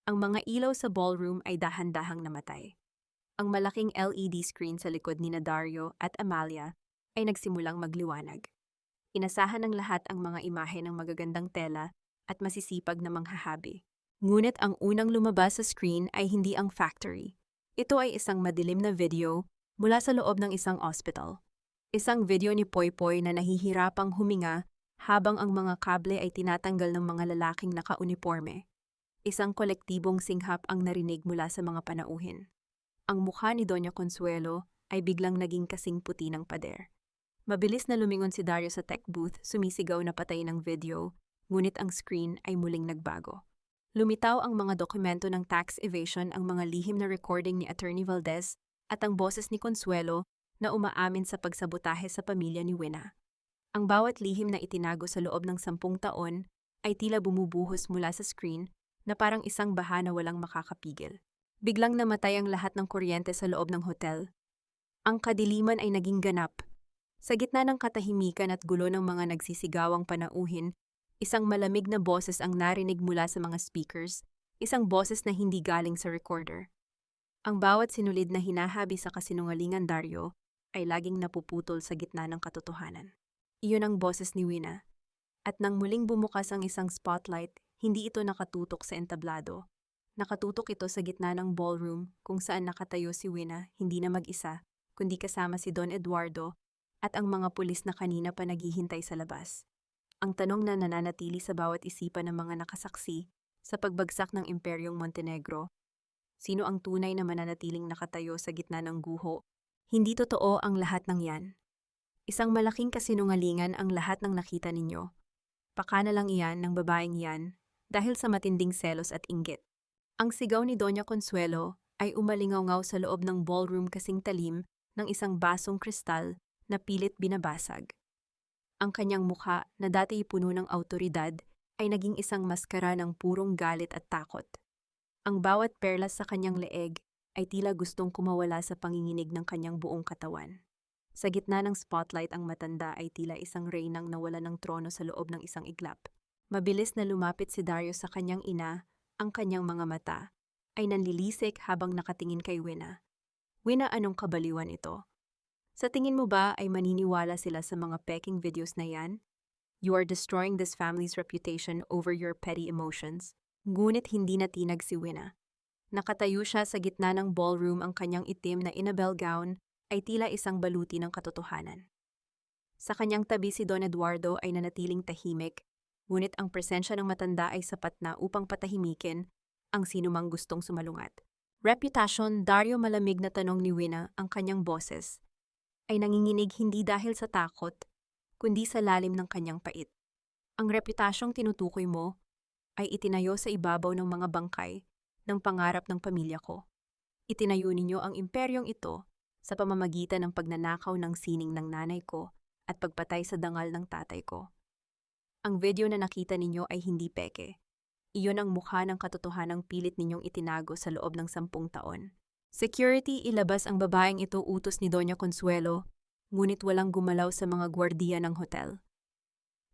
Ang mga ilaw sa ballroom ay dahan-dahang namatay. Ang malaking LED screen sa likod ni Dario at Amalia ay nagsimulang magliwanag. Inasahan ng lahat ang mga imahe ng magagandang tela at masisipag na manghahabi. Ngunit ang unang lumabas sa screen ay hindi ang factory. Ito ay isang madilim na video mula sa loob ng isang ospital. Isang video ni Poypoy na nahihirapang huminga habang ang mga kable ay tinatanggal ng mga lalaking naka-uniforme. Isang kolektibong singhap ang narinig mula sa mga panauhin. Ang mukha ni Doña Consuelo ay biglang naging kasing puti ng pader. Mabilis na lumingon si Dario sa tech booth, sumisigaw na patay ng video, ngunit ang screen ay muling nagbago. Lumitaw ang mga dokumento ng tax evasion, ang mga lihim na recording ni Attorney Valdez at ang boses ni Consuelo na umaamin sa pagsabotahe sa pamilya ni Winna. Ang bawat lihim na itinago sa loob ng 10 taon ay tila bumubuhos mula sa screen na parang isang baha na walang makakapigil. Biglang namatay ang lahat ng kuryente sa loob ng hotel. Ang kadiliman ay naging ganap. Sa gitna ng katahimikan at gulo ng mga nagsisigawang panauhin, isang malamig na boses ang narinig mula sa mga speakers, isang boses na hindi galing sa recorder. Ang bawat sinulid na hinahabi sa kasinungalingan Dario ay laging napuputol sa gitna ng katotohanan. Iyon ang boses ni Winna. At nang muling bumukas ang isang spotlight, hindi ito nakatutok sa entablado. Nakatutok ito sa gitna ng ballroom kung saan nakatayo si Winna, hindi na mag-isa, kundi kasama si Don Eduardo at ang mga pulis na kanina pa naghihintay sa labas. Ang tanong na nananatili sa bawat isipan ng mga nakasaksi sa pagbagsak ng Imperyong Montenegro, sino ang tunay na mananatiling nakatayo sa gitna ng guho? Hindi totoo ang lahat ng yan. Isang malaking kasinungalingan ang lahat ng nakita ninyo. Pakana lang iyan ng babaeng yan dahil sa matinding selos at inggit. Ang sigaw ni Doña Consuelo ay umalingaw-ngaw sa loob ng ballroom, kasing talim ng isang basong kristal na pilit binabasag. Ang kanyang mukha na dati puno ng awtoridad ay naging isang maskara ng purong galit at takot. Ang bawat perlas sa kanyang leeg ay tila gustong kumawala sa panginginig ng kanyang buong katawan. Sa gitna ng spotlight ang matanda ay tila isang reynang nawala ng trono sa loob ng isang iglap. Mabilis na lumapit si Dario sa kanyang ina, ang kanyang mga mata ay nanlilisik habang nakatingin kay Wina. Wina, anong kabaliwan ito? Sa tingin mo ba ay maniniwala sila sa mga peking videos na yan? You are destroying this family's reputation over your petty emotions. Ngunit hindi natinag si Wina. Nakatayo siya sa gitna ng ballroom, ang kanyang itim na Inabel gown ay tila isang baluti ng katotohanan. Sa kanyang tabi si Don Eduardo ay nanatiling tahimik, ngunit ang presensya ng matanda ay sapat na upang patahimikin ang sinumang gustong sumalungat. Reputation, Dario, malamig na tanong ni Wina, ang kanyang boses ay nanginginig hindi dahil sa takot, kundi sa lalim ng kanyang pait. Ang reputasyong tinutukoy mo ay itinayo sa ibabaw ng mga bangkay ng pangarap ng pamilya ko. Itinayo ninyo ang imperyong ito sa pamamagitan ng pagnanakaw ng sining ng nanay ko at pagpatay sa dangal ng tatay ko. Ang video na nakita ninyo ay hindi peke. Iyon ang mukha ng katotohanang pilit ninyong itinago sa loob ng 10 taon. Security, ilabas ang babaeng ito, utos ni Doña Consuelo, ngunit walang gumalaw sa mga gwardiya ng hotel.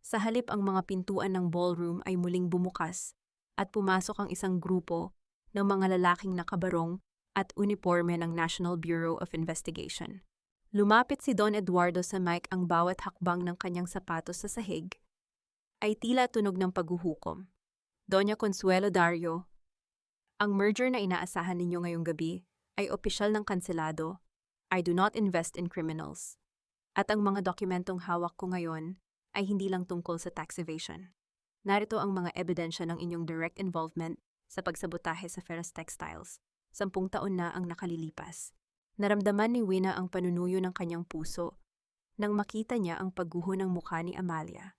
Sa halip, ang mga pintuan ng ballroom ay muling bumukas at pumasok ang isang grupo ng mga lalaking nakabarong at uniporme ng National Bureau of Investigation. Lumapit si Don Eduardo sa mic, ang bawat hakbang ng kanyang sapatos sa sahig ay tila tunog ng paghuhukom. Doña Consuelo, Dario, ang merger na inaasahan ninyo ngayong gabi ay opisyal ng kanselado. I do not invest in criminals. At ang mga dokumentong hawak ko ngayon ay hindi lang tungkol sa tax evasion. Narito ang mga ebidensya ng inyong direct involvement sa pagsabotahe sa Ferras Textiles. 10 taon na ang nakalilipas. Naramdaman ni Wina ang panunuyo ng kanyang puso nang makita niya ang pagguho ng mukha ni Amalia.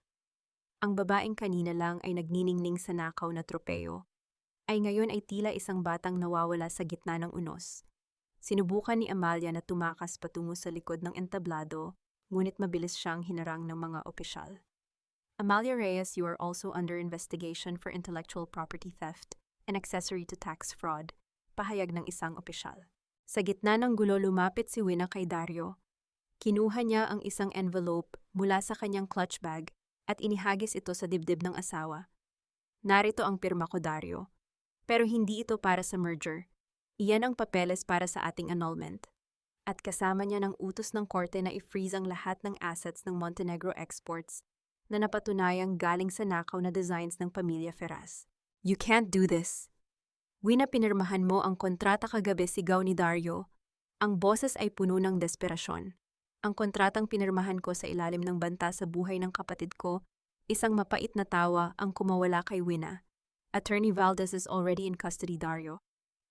Ang babaeng kanina lang ay nagniningning sa nakaw na tropeyo, ay ngayon ay tila isang batang nawawala sa gitna ng unos. Sinubukan ni Amalia na tumakas patungo sa likod ng entablado, ngunit mabilis siyang hinarang ng mga opisyal. Amalia Reyes, you are also under investigation for intellectual property theft and accessory to tax fraud, pahayag ng isang opisyal. Sa gitna ng gulo, lumapit si Wina kay Dario. Kinuha niya ang isang envelope mula sa kanyang clutch bag at inihagis ito sa dibdib ng asawa. Narito ang pirma ko, Dario. Pero hindi ito para sa merger. Iyan ang papeles para sa ating annulment. At kasama niya ng utos ng korte na i-freeze ang lahat ng assets ng Montenegro Exports na napatunayang galing sa nakaw na designs ng pamilya Ferraz. You can't do this. Wina, pinirmahan mo ang kontrata kagabi, sigaw ni Dario. Ang boses ay puno ng desperasyon. Ang kontratang pinirmahan ko sa ilalim ng banta sa buhay ng kapatid ko, isang mapait na tawa ang kumawala kay Wina. Attorney Valdez is already in custody, Dario.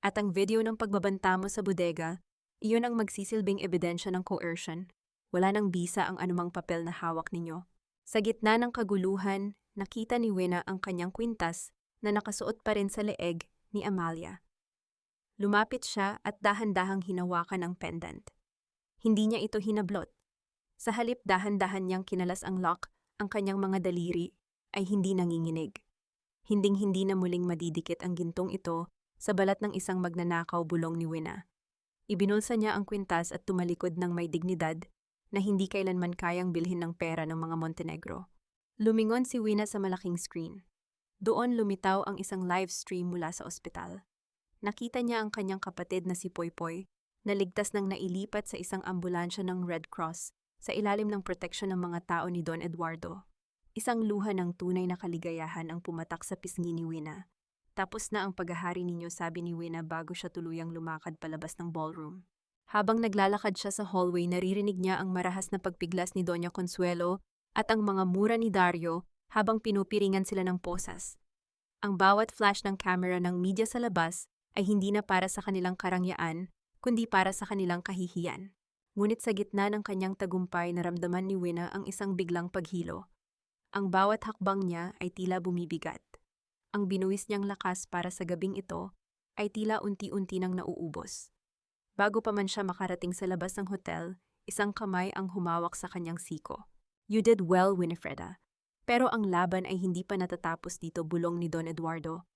At ang video ng pagbabanta mo sa bodega, iyon ang magsisilbing ebidensya ng coercion. Wala nang bisa ang anumang papel na hawak ninyo. Sa gitna ng kaguluhan, nakita ni Wina ang kanyang kwintas na nakasuot pa rin sa leeg ni Amalia. Lumapit siya at dahan-dahang hinawakan ang pendant. Hindi niya ito hinablot. Sa halip, dahan-dahan niyang kinalas ang lock, ang kanyang mga daliri ay hindi nanginginig. Hinding-hindi na muling madidikit ang gintong ito sa balat ng isang magnanakaw, bulong ni Wina. Ibinulsa niya ang kwintas at tumalikod ng may dignidad na hindi kailanman kayang bilhin ng pera ng mga Montenegro. Lumingon si Wina sa malaking screen. Doon lumitaw ang isang live stream mula sa ospital. Nakita niya ang kanyang kapatid na si Poypoy na ligtas nang nailipat sa isang ambulansya ng Red Cross sa ilalim ng proteksyon ng mga tao ni Don Eduardo. Isang luha ng tunay na kaligayahan ang pumatak sa pisngi ni Wina. Tapos na ang paghahari ninyo, sabi ni Wina bago siya tuluyang lumakad palabas ng ballroom. Habang naglalakad siya sa hallway, naririnig niya ang marahas na pagpiglas ni Doña Consuelo at ang mga mura ni Dario habang pinupiringan sila ng posas. Ang bawat flash ng camera ng media sa labas ay hindi na para sa kanilang karangyaan, kundi para sa kanilang kahihiyan. Ngunit sa gitna ng kanyang tagumpay, naramdaman ni Wina ang isang biglang paghilo. Ang bawat hakbang niya ay tila bumibigat. Ang binuwis niyang lakas para sa gabing ito ay tila unti-unti nang nauubos. Bago pa man siya makarating sa labas ng hotel, isang kamay ang humawak sa kanyang siko. You did well, Winifreda. Pero ang laban ay hindi pa natatapos dito, bulong ni Don Eduardo.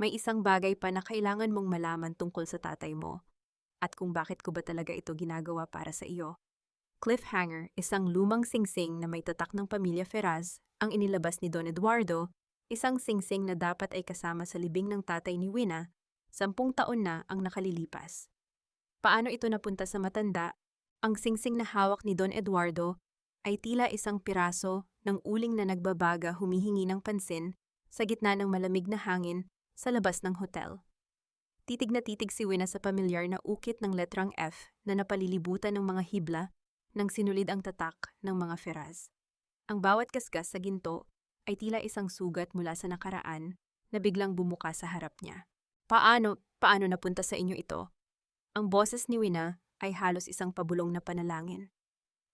May isang bagay pa na kailangan mong malaman tungkol sa tatay mo at kung bakit ko ba talaga ito ginagawa para sa iyo. Cliffhanger, isang lumang singsing na may tatak ng pamilya Ferraz, ang inilabas ni Don Eduardo, isang singsing na dapat ay kasama sa libing ng tatay ni Wina, 10 taon na ang nakalilipas. Paano ito napunta sa matanda? Ang singsing na hawak ni Don Eduardo ay tila isang piraso ng uling na nagbabaga humihingi ng pansin sa gitna ng malamig na hangin sa labas ng hotel. Titig na titig si Wina sa pamilyar na ukit ng letrang F na napalilibutan ng mga hibla nang sinulid ang tatak ng mga Ferraz. Ang bawat kaskas sa ginto ay tila isang sugat mula sa nakaraan na biglang bumuka sa harap niya. Paano napunta sa inyo ito? Ang boses ni Wina ay halos isang pabulong na panalangin.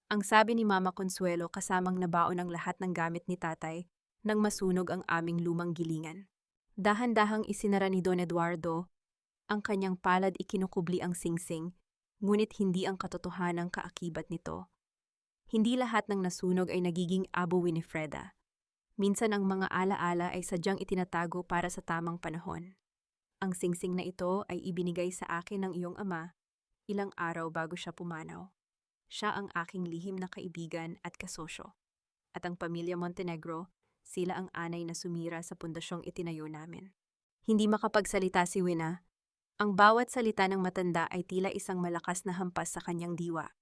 Ang sabi ni Mama Consuelo kasamang nabaon ang lahat ng gamit ni tatay nang masunog ang aming lumang gilingan. Dahan-dahang isinara ni Don Eduardo ang kanyang palad, ikinukubli ang singsing, ngunit hindi ang katotohanang kaakibat nito. Hindi lahat ng nasunog ay nagiging Abo Winifreda. Minsan ang mga alaala ay sadyang itinatago para sa tamang panahon. Ang singsing na ito ay ibinigay sa akin ng iyong ama ilang araw bago siya pumanaw. Siya ang aking lihim na kaibigan at kasosyo. At ang pamilya Montenegro, sila ang anay na sumira sa pundasyong itinayo namin. Hindi makapagsalita si Wina. Ang bawat salita ng matanda ay tila isang malakas na hampas sa kanyang diwa.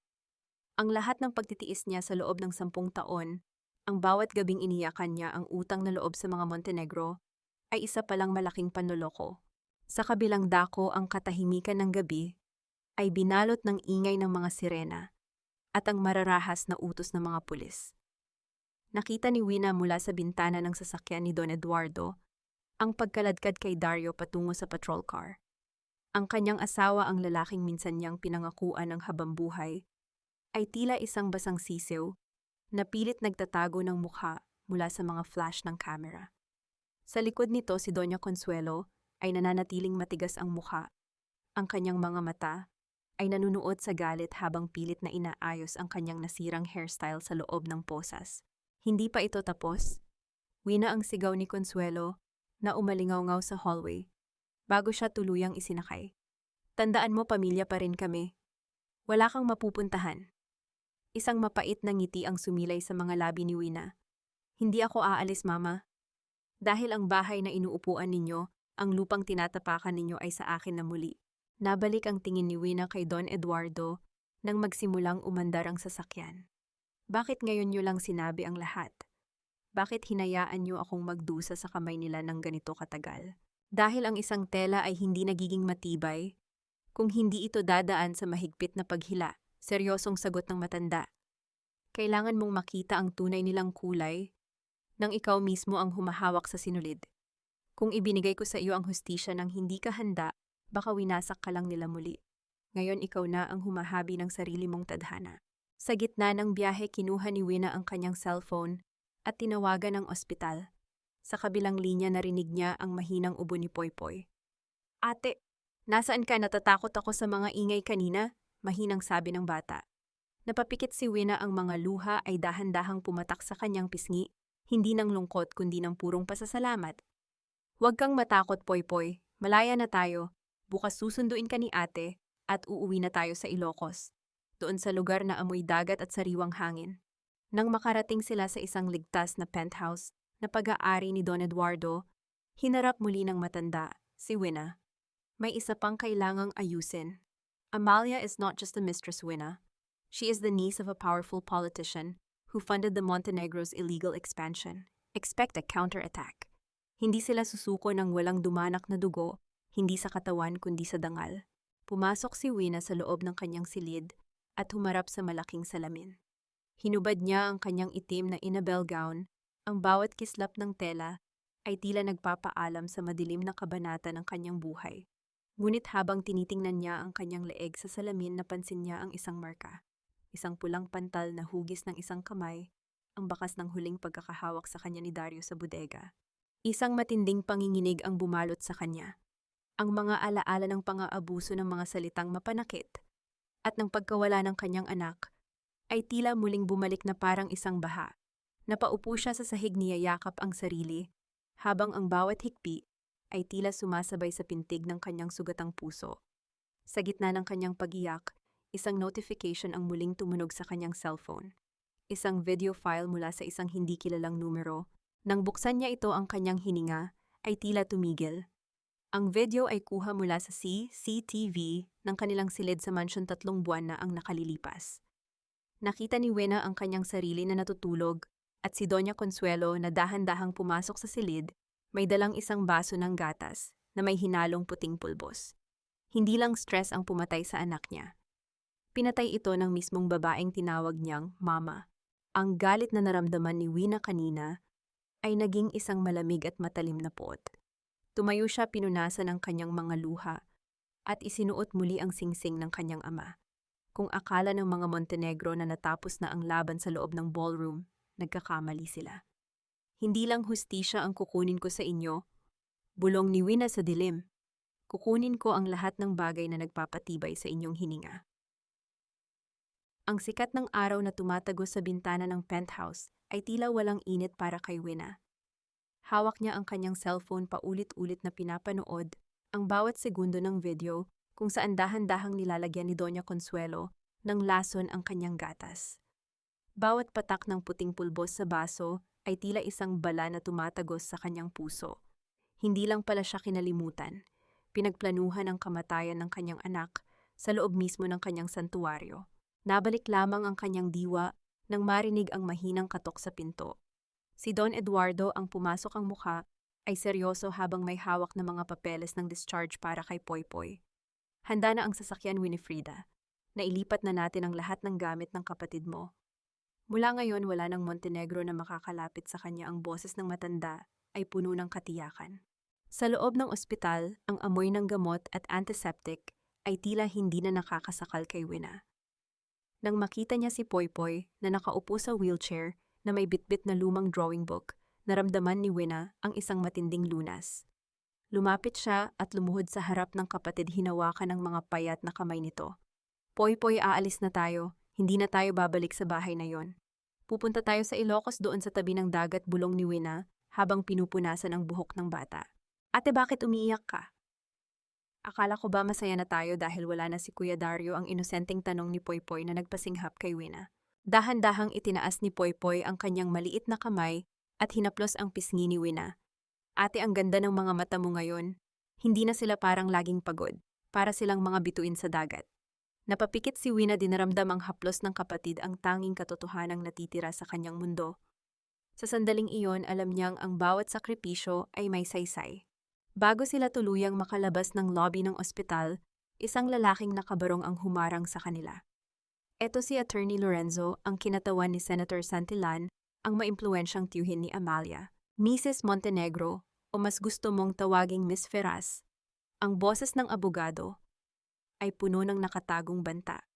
Ang lahat ng pagtitiis niya sa loob ng 10 taon, ang bawat gabing iniyakan niya ang utang na loob sa mga Montenegro, ay isa palang malaking panloloko. Sa kabilang dako, ang katahimikan ng gabi ay binalot ng ingay ng mga sirena at ang mararahas na utos ng mga pulis. Nakita ni Wina mula sa bintana ng sasakyan ni Don Eduardo ang pagkaladkad kay Dario patungo sa patrol car. Ang kanyang asawa, ang lalaking minsan niyang pinangakuan ng habambuhay, ay tila isang basang sisiw na pilit nagtatago ng mukha mula sa mga flash ng camera. Sa likod nito, si Doña Consuelo ay nananatiling matigas ang mukha. Ang kanyang mga mata ay nanunuot sa galit habang pilit na inaayos ang kanyang nasirang hairstyle sa loob ng posas. Hindi pa ito tapos. Wina ang sigaw ni Consuelo na umalingaw-ngaw sa hallway bago siya tuluyang isinakay. Tandaan mo, pamilya pa rin kami. Wala kang mapupuntahan. Isang mapait na ngiti ang sumilay sa mga labi ni Wina. Hindi ako aalis, Mama. Dahil ang bahay na inuupuan ninyo, ang lupang tinatapakan ninyo ay sa akin na muli. Nabalik ang tingin ni Wina kay Don Eduardo nang magsimulang umandar ang sasakyan. Bakit ngayon nyo lang sinabi ang lahat? Bakit hinayaan nyo akong magdusa sa kamay nila ng ganito katagal? Dahil ang isang tela ay hindi nagiging matibay kung hindi ito dadaan sa mahigpit na paghila, seryosong sagot ng matanda. Kailangan mong makita ang tunay nilang kulay nang ikaw mismo ang humahawak sa sinulid. Kung ibinigay ko sa iyo ang hustisya nang hindi ka handa, baka winasak ka lang nila muli. Ngayon ikaw na ang humahabi ng sarili mong tadhana. Sa gitna ng biyahe, kinuha ni Wina ang kanyang cellphone at tinawagan ang ospital. Sa kabilang linya, narinig niya ang mahinang ubo ni Poypoy. Ate, nasaan ka? Natatakot ako sa mga ingay kanina, mahinang sabi ng bata. Napapikit si Wina, ang mga luha ay dahan-dahang pumatak sa kanyang pisngi, hindi ng lungkot kundi ng purong pasasalamat. Huwag kang matakot, Poypoy, malaya na tayo. Bukas susunduin ka ni ate at uuwi na tayo sa Ilocos, doon sa lugar na amoy dagat at sariwang hangin. Nang makarating sila sa isang ligtas na penthouse na pag-aari ni Don Eduardo, hinarap muli ng matanda, si Wina. May isa pang kailangang ayusin. Amalia is not just a mistress, Wina. She is the niece of a powerful politician who funded the Montenegro's illegal expansion. Expect a counterattack. Hindi sila susuko ng walang dumanak na dugo, hindi sa katawan kundi sa dangal. Pumasok si Wina sa loob ng kanyang silid at humarap sa malaking salamin. Hinubad niya ang kanyang itim na Inabel gown. Ang bawat kislap ng tela ay tila nagpapaalam sa madilim na kabanata ng kanyang buhay. Ngunit habang tinitingnan niya ang kanyang leeg sa salamin, napansin niya ang isang marka. Isang pulang pantal na hugis ng isang kamay, ang bakas ng huling pagkakahawak sa kanya ni Dario sa bodega. Isang matinding panginginig ang bumalot sa kanya. Ang mga alaala ng pang-aabuso ng mga salitang mapanakit at ng pagkawala ng kanyang anak ay tila muling bumalik na parang isang baha Napaupo siya sa sahig, niyayakap ang sarili, habang ang bawat hikbi ay tila sumasabay sa pintig ng kanyang sugatang puso. Sa gitna ng kanyang pag-iyak, isang notification ang muling tumunog sa kanyang cellphone. Isang video file mula sa isang hindi kilalang numero. Nang buksan niya ito, ang kanyang hininga ay tila tumigil. Ang video ay kuha mula sa CCTV ng kanilang silid sa mansyon 3 buwan na ang nakalilipas. Nakita ni Wena ang kanyang sarili na natutulog at si Doña Consuelo na dahan-dahang pumasok sa silid, may dalang isang baso ng gatas na may hinalong puting pulbos. Hindi lang stress ang pumatay sa anak niya. Pinatay ito ng mismong babaeng tinawag niyang mama. Ang galit na naramdaman ni Wena kanina ay naging isang malamig at matalim na puot. Tumayo siya, pinunasan ang kanyang mga luha at isinuot muli ang singsing ng kanyang ama. Kung akala ng mga Montenegro na natapos na ang laban sa loob ng ballroom, nagkakamali sila. Hindi lang hustisya ang kukunin ko sa inyo, bulong ni Wena sa dilim. Kukunin ko ang lahat ng bagay na nagpapatibay sa inyong hininga. Ang sikat ng araw na tumatagos sa bintana ng penthouse ay tila walang init para kay Wena. Hawak niya ang kanyang cellphone, paulit-ulit na pinapanood ang bawat segundo ng video kung saan dahan-dahang nilalagyan ni Doña Consuelo ng lason ang kanyang gatas. Bawat patak ng puting pulbos sa baso ay tila isang bala na tumatagos sa kanyang puso. Hindi lang pala siya kinalimutan, pinagplanuhan ang kamatayan ng kanyang anak sa loob mismo ng kanyang santuwaryo. Nabalik lamang ang kanyang diwa nang marinig ang mahinang katok sa pinto. Si Don Eduardo, ang pumasok ang mukha, ay seryoso habang may hawak na mga papeles ng discharge para kay Poypoy. Handa na ang sasakyan, Winifrida. Nailipat na natin ang lahat ng gamit ng kapatid mo. Mula ngayon, wala ng Montenegro na makakalapit sa kanya. Ang boses ng matanda ay puno ng katiyakan. Sa loob ng ospital, ang amoy ng gamot at antiseptic ay tila hindi na nakakasakal kay Wena. Nang makita niya si Poypoy na nakaupo sa wheelchair na may bitbit na lumang drawing book, naramdaman ni Wena ang isang matinding lunas. Lumapit siya at lumuhod sa harap ng kapatid, hinawakan ng mga payat na kamay nito. Poypoy, aalis na tayo. Hindi na tayo babalik sa bahay na yon. Pupunta tayo sa Ilocos, doon sa tabi ng dagat, bulong ni Wena habang pinupunasan ang buhok ng bata. Ate, bakit umiiyak ka? Akala ko ba masaya na tayo dahil wala na si Kuya Dario? Ang inosenteng tanong ni Poypoy na nagpasinghap kay Wena. Dahan-dahang itinaas ni Poypoy ang kanyang maliit na kamay at hinaplos ang pisngi ni Wena. Ate, ang ganda ng mga mata mo ngayon. Hindi na sila parang laging pagod, para silang mga bituin sa dagat. Napapikit si Wena, dinaramdam ang haplos ng kapatid, ang tanging katotohanang natitira sa kanyang mundo. Sa sandaling iyon, alam niyang ang bawat sakripisyo ay may saysay. Bago sila tuluyang makalabas ng lobby ng ospital, isang lalaking nakabarong ang humarang sa kanila. Ito si Attorney Lorenzo, ang kinatawan ni Senator Santillan, ang maimpluwensyang tiyuhin ni Amalia. Mrs. Montenegro, o mas gusto mong tawaging Miss Ferraz, ang boses ng abogado ay puno ng nakatagong banta.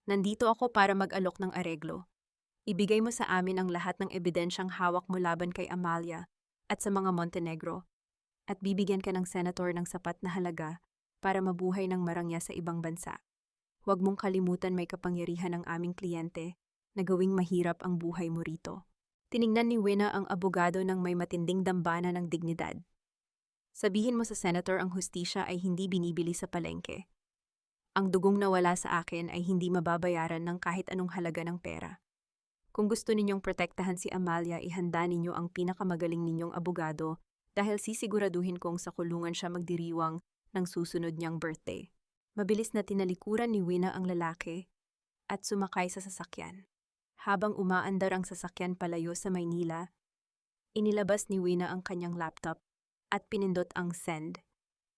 Nandito ako para mag-alok ng areglo. Ibigay mo sa amin ang lahat ng ebidensyang hawak mo laban kay Amalia at sa mga Montenegro, at bibigyan ka ng senator ng sapat na halaga para mabuhay ng marangya sa ibang bansa. Huwag mong kalimutan, may kapangyarihan ang aming kliyente na gawing mahirap ang buhay mo rito. Tiningnan ni Wena ang abogado ng may matinding dambana ng dignidad. Sabihin mo sa senator, ang hustisya ay hindi binibili sa palengke. Ang dugong nawala sa akin ay hindi mababayaran ng kahit anong halaga ng pera. Kung gusto ninyong protektahan si Amalia, ihanda ninyo ang pinakamagaling ninyong abogado dahil sisiguraduhin kong sa kulungan siya magdiriwang ng susunod niyang birthday. Mabilis na tinalikuran ni Wena ang lalaki at sumakay sa sasakyan. Habang umaandar ang sasakyan palayo sa Maynila, inilabas ni Wena ang kanyang laptop at pinindot ang send.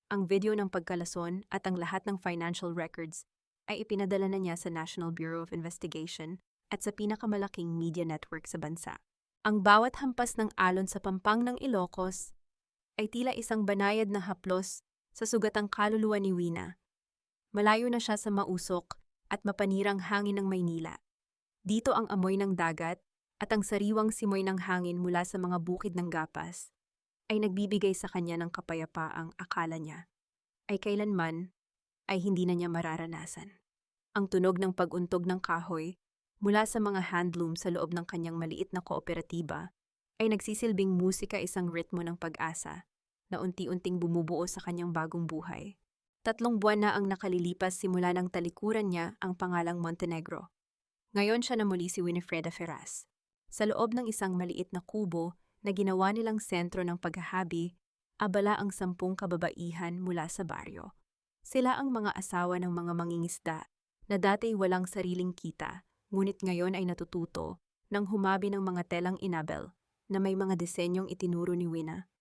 Ang video ng pagkalason at ang lahat ng financial records ay ipinadala na niya sa National Bureau of Investigation at sa pinakamalaking media network sa bansa. Ang bawat hampas ng alon sa pampang ng Ilocos ay tila isang banayad na haplos sa sugatang kaluluwa ni Wena. Malayo na siya sa mausok at mapanirang hangin ng Maynila. Dito ang amoy ng dagat at ang sariwang simoy ng hangin mula sa mga bukid ng gapas ay nagbibigay sa kanya ng kapayapaang akala niya ay kailanman ay hindi na niya mararanasan. Ang tunog ng pag-untog ng kahoy Mula sa mga handloom sa loob ng kanyang maliit na kooperatiba, ay nagsisilbing musika isang ritmo ng pag-asa na unti-unting bumubuo sa kanyang bagong buhay. 3 buwan na ang nakalilipas simula ng talikuran niya ang pangalang Montenegro. Ngayon siya na muli si Winifreda Ferraz. Sa loob ng isang maliit na kubo na ginawa nilang sentro ng paghahabi, abala ang 10 kababaihan mula sa baryo. Sila ang mga asawa ng mga mangingisda na dati walang sariling kita, ngunit ngayon ay natututo nang humabi ng mga telang inabel na may mga disenyong itinuro ni Wina.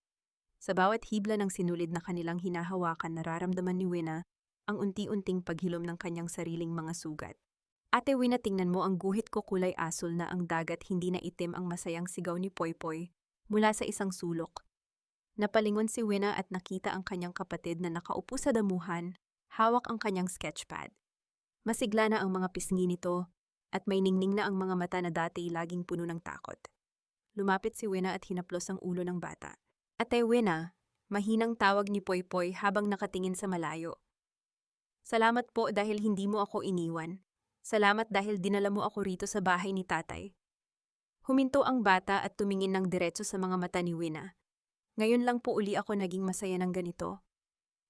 Sa bawat hibla ng sinulid na kanilang hinahawakan, nararamdaman ni Wina ang unti-unting paghilom ng kanyang sariling mga sugat. Ate Wina, tingnan mo, ang guhit ko kulay asul na ang dagat, hindi na itim ang masayang sigaw ni Poypoy mula sa isang sulok. Napalingon si Wina at nakita ang kanyang kapatid na nakaupo sa damuhan, hawak ang kanyang sketchpad. Masigla na ang mga pisngi nito at may ningning na ang mga mata na dati laging puno ng takot. Lumapit si Wina at hinaplos ang ulo ng bata. Ate Wina, mahinang tawag ni Poypoy habang nakatingin sa malayo. Salamat po dahil hindi mo ako iniwan. Salamat dahil dinala mo ako rito sa bahay ni tatay. Huminto ang bata at tumingin ng diretso sa mga mata ni Wina. Ngayon lang po uli ako naging masaya ng ganito.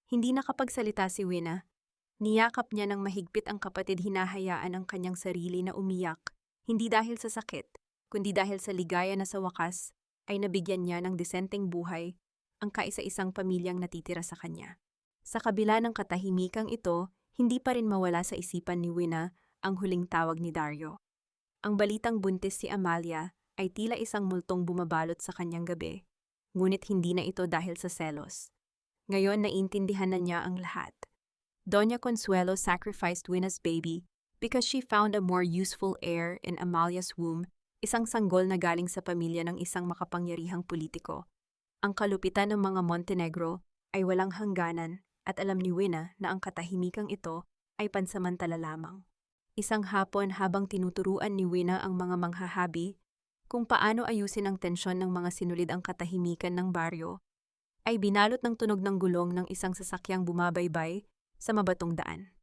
Hindi nakapagsalita si Wina. Niyakap niya ng mahigpit ang kapatid, hinahayaan ang kanyang sarili na umiyak, hindi dahil sa sakit, kundi dahil sa ligaya na sa wakas ay nabigyan niya ng disenteng buhay ang kaisa-isang pamilyang natitira sa kanya. Sa kabila ng katahimikang ito, hindi pa rin mawala sa isipan ni Wina ang huling tawag ni Dario. Ang balitang buntis si Amalia ay tila isang multong bumabalot sa kanyang gabi, ngunit hindi na ito dahil sa selos. Ngayon naiintindihan na niya ang lahat. Doña Consuelo sacrificed Wina's baby because she found a more useful heir in Amalia's womb, isang sanggol na galing sa pamilya ng isang makapangyarihang politiko. Ang kalupitan ng mga Montenegro ay walang hangganan at alam ni Wina na ang katahimikang ito ay pansamantala lamang. Isang hapon, habang tinuturuan ni Wina ang mga manghahabi kung paano ayusin ang tensyon ng mga sinulid ang katahimikan ng baryo, ay binalot ng tunog ng gulong ng isang sasakyang bumabaybay sa mabatong daan.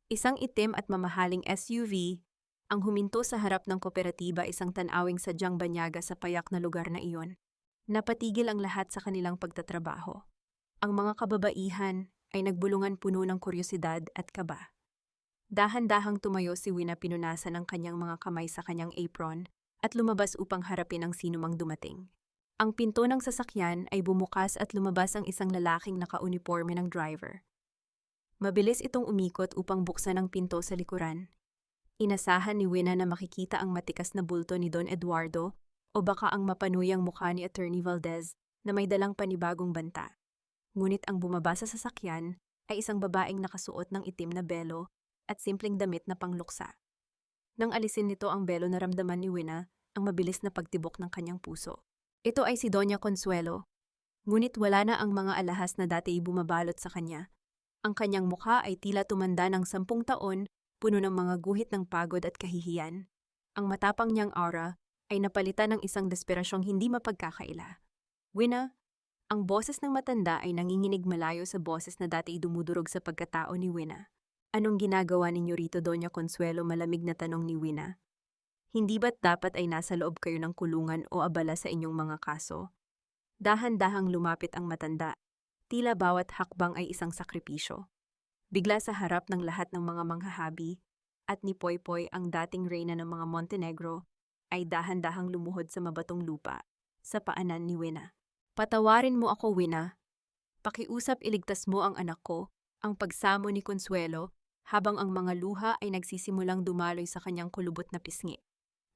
Isang itim at mamahaling SUV ang huminto sa harap ng kooperatiba, isang tanawing sadyang banyaga sa payak na lugar na iyon. Napatigil ang lahat sa kanilang pagtatrabaho. Ang mga kababaihan ay nagbulungan, puno ng kuryosidad at kaba. Dahan-dahang tumayo si Wina, pinunasan ng kanyang mga kamay sa kanyang apron at lumabas upang harapin ang sinumang dumating. Ang pinto ng sasakyan ay bumukas at lumabas ang isang lalaking nakauniporme ng driver. Mabilis itong umikot upang buksan ang pinto sa likuran. Inasahan ni Wina na makikita ang matikas na bulto ni Don Eduardo o baka ang mapanuyang mukha ni Attorney Valdez na may dalang panibagong banta. Ngunit ang bumaba sa sasakyan ay isang babaeng nakasuot ng itim na belo at simpleng damit na pangluksa. Nang alisin nito ang belo, naramdaman ni Wina ang mabilis na pagtibok ng kanyang puso. Ito ay si Doña Consuelo, ngunit wala na ang mga alahas na dati bumabalot sa kanya. Ang kanyang mukha ay tila tumanda ng 10 taon, puno ng mga guhit ng pagod at kahihiyan. Ang matapang niyang aura ay napalitan ng isang desperasyong hindi mapagkakaila. Wina, ang boses ng matanda ay nanginginig malayo sa boses na dati dumudurog sa pagkatao ni Wina. Anong ginagawa ninyo rito, Doña Consuelo? Malamig na tanong ni Wina. Hindi ba't dapat ay nasa loob kayo ng kulungan o abala sa inyong mga kaso? Dahan-dahang lumapit ang matanda. Tila bawat hakbang ay isang sakripisyo. Bigla sa harap ng lahat ng mga manghahabi at ni Poypoy, ang dating reyna ng mga Montenegro, ay dahan-dahang lumuhod sa mabatong lupa sa paanan ni Wina. Patawarin mo ako, Wina. Pakiusap, iligtas mo ang anak ko, ang pagsamo ni Consuelo, habang ang mga luha ay nagsisimulang dumaloy sa kanyang kulubot na pisngi.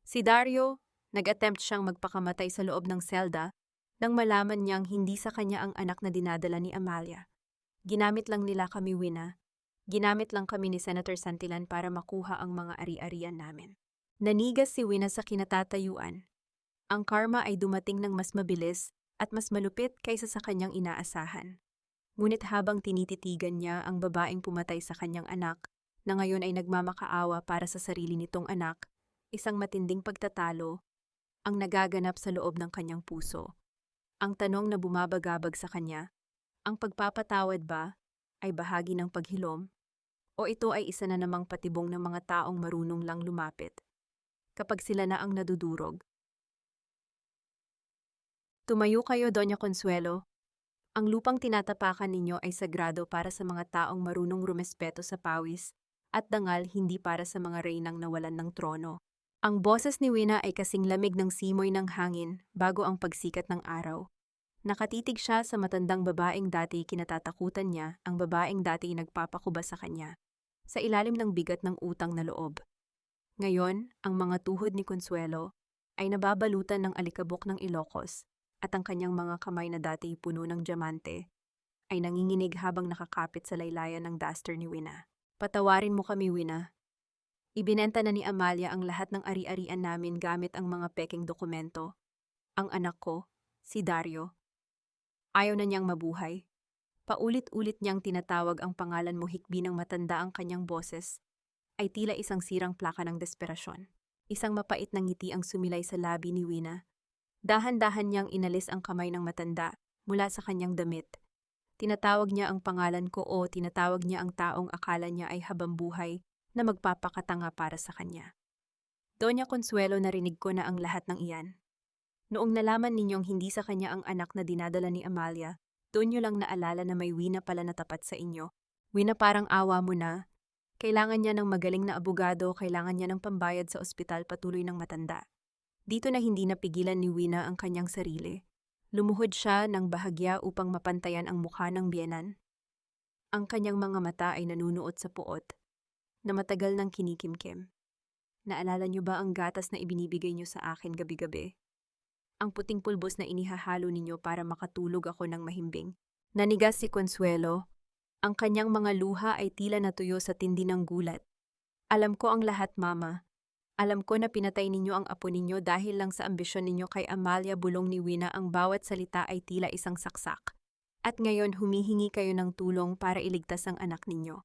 Si Dario, nag-attempt siyang magpakamatay sa loob ng selda nang malaman niyang hindi sa kanya ang anak na dinadala ni Amalia. Ginamit lang nila kami, Wina. Ginamit lang kami ni Senator Santillan para makuha ang mga ari-arian namin. Nanigas si Wina sa kinatatayuan. Ang karma ay dumating ng mas mabilis at mas malupit kaysa sa kanyang inaasahan. Ngunit habang tinititigan niya ang babaeng pumatay sa kanyang anak, na ngayon ay nagmamakaawa para sa sarili nitong anak, isang matinding pagtatalo ang nagaganap sa loob ng kanyang puso. Ang tanong na bumabagabag sa kanya, ang pagpapatawad ba ay bahagi ng paghilom? O ito ay isa na namang patibong ng mga taong marunong lang lumapit? kapag sila na ang nadudurog. Tumayo kayo, Doña Consuelo. Ang lupang tinatapakan ninyo ay sagrado para sa mga taong marunong rumespeto sa pawis at dangal, hindi para sa mga reynang nawalan ng trono. Ang boses ni Wina ay kasing lamig ng simoy ng hangin bago ang pagsikat ng araw. Nakatitig siya sa matandang babaeng dati kinatatakutan niya, ang babaeng dati nagpapakuba sa kanya, sa ilalim ng bigat ng utang na loob. Ngayon, ang mga tuhod ni Consuelo ay nababalutan ng alikabok ng Ilocos at ang kanyang mga kamay na dati puno ng diamante ay nanginginig habang nakakapit sa laylayan ng duster ni Wina. Patawarin mo kami, Wina. Ibinenta na ni Amalia ang lahat ng ari-arian namin gamit ang mga peking dokumento. Ang anak ko, si Dario, ayaw na niyang mabuhay. Paulit-ulit niyang tinatawag ang pangalan mo, hikbi ng matanda ang kanyang boses ay tila isang sirang plaka ng desperasyon. Isang mapait na ngiti ang sumilay sa labi ni Wina. Dahan-dahan niyang inalis ang kamay ng matanda mula sa kanyang damit. Tinatawag niya ang pangalan ko o tinatawag niya ang taong akala niya ay habambuhay na magpapakatanga para sa kanya. Doña Consuelo, narinig ko na ang lahat ng iyan. Noong nalaman ninyong hindi sa kanya ang anak na dinadala ni Amalia, doon niyo lang naalala na may Wina pala na tapat sa inyo. Wina, parang awa mo na. Kailangan niya ng magaling na abogado, kailangan niya ng pambayad sa ospital, patuloy ng matanda. Dito na hindi napigilan ni Wina ang kanyang sarili. Lumuhod siya ng bahagya upang mapantayan ang mukha ng biyenan. Ang kanyang mga mata ay nanunuot sa puot, na matagal nang kinikimkim. Naalala niyo ba ang gatas na ibinibigay niyo sa akin gabi-gabi? Ang puting pulbos na inihahalo ninyo para makatulog ako ng mahimbing. Nanigas si Consuelo. Ang kanyang mga luha ay tila natuyo sa tindi ng gulat. Alam ko ang lahat, Mama. Alam ko na pinatay ninyo ang apo ninyo dahil lang sa ambisyon ninyo kay Amalia, bulong ni Wina. Ang bawat salita ay tila isang saksak. At ngayon humihingi kayo ng tulong para iligtas ang anak ninyo.